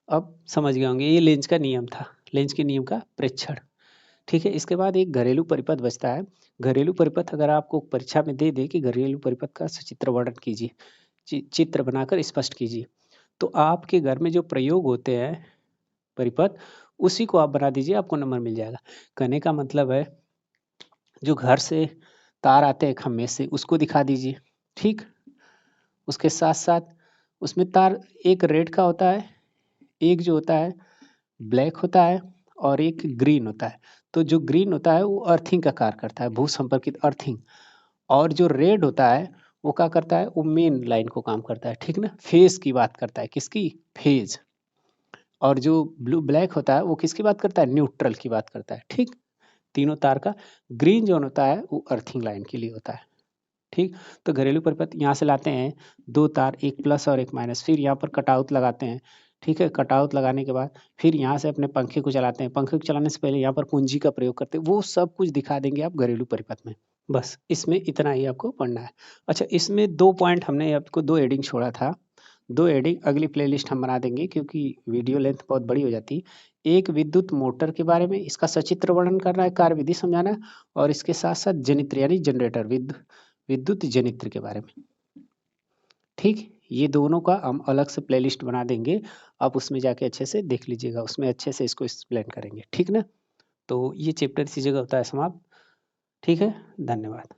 Speaker 1: अब समझ गए होंगे, ये लेंज का नियम था, लेंज के नियम का प्रेक्षण। ठीक है, इसके बाद एक घरेलू परिपथ बचता है। घरेलू परिपथ अगर आपको परीक्षा में दे दे कि घरेलू परिपथ का सचित्र वर्णन कीजिए, चित्र बनाकर स्पष्ट कीजिए, तो आपके घर में जो प्रयोग होते हैं परिपथ, उसी को आप बना दीजिए, आपको नंबर मिल जाएगा। कहने का मतलब है जो घर से तार आते हैं खम्भे से, उसको दिखा दीजिए, ठीक। उसके साथ साथ उसमें तार एक रेड का होता है, एक जो होता है ब्लैक होता है, और एक ग्रीन होता है। तो जो ग्रीन होता है वो अर्थिंग का कार्य करता है, भू संपर्कित अर्थिंग। और जो रेड होता है वो क्या करता है, वो मेन लाइन को काम करता है, ठीक ना, फेज की बात करता है, किसकी, फेज। और जो ब्लू ब्लैक होता है वो किसकी बात करता है, न्यूट्रल की बात करता है, ठीक। तीनों तार का ग्रीन जोन होता है वो अर्थिंग लाइन के लिए होता है, ठीक। तो घरेलू परिपथ यहाँ से लाते हैं, दो तार, एक प्लस और एक माइनस, फिर यहाँ पर कटआउट लगाते हैं, ठीक है। कटआउट लगाने के बाद फिर यहाँ से अपने पंखे को चलाते हैं, पंखे को चलाने से पहले यहाँ पर कुंजी का प्रयोग करते हैं, वो सब कुछ दिखा देंगे आप घरेलू परिपथ में। बस इसमें इतना ही आपको पढ़ना है। अच्छा, इसमें 2 पॉइंट हमने आपको 2 हेडिंग छोड़ा था, 2 हेडिंग अगली प्लेलिस्ट हम बना देंगे क्योंकि वीडियो लेंथ बहुत बड़ी हो जाती। एक विद्युत मोटर के बारे में, इसका सचित्र वर्णन करना है, कार्यविधि समझाना है, और इसके साथ-साथ जनित्र यानी जनरेटर, विद्युत जनित्र के बारे में, ठीक। ये दोनों का हम अलग से प्लेलिस्ट बना देंगे, आप उसमें जाके अच्छे से देख लीजिएगा, उसमें अच्छे से इसको एक्सप्लेन करेंगे, ठीक ना। तो ये चैप्टर इसी जगह होता है समाप्त, ठीक है, धन्यवाद।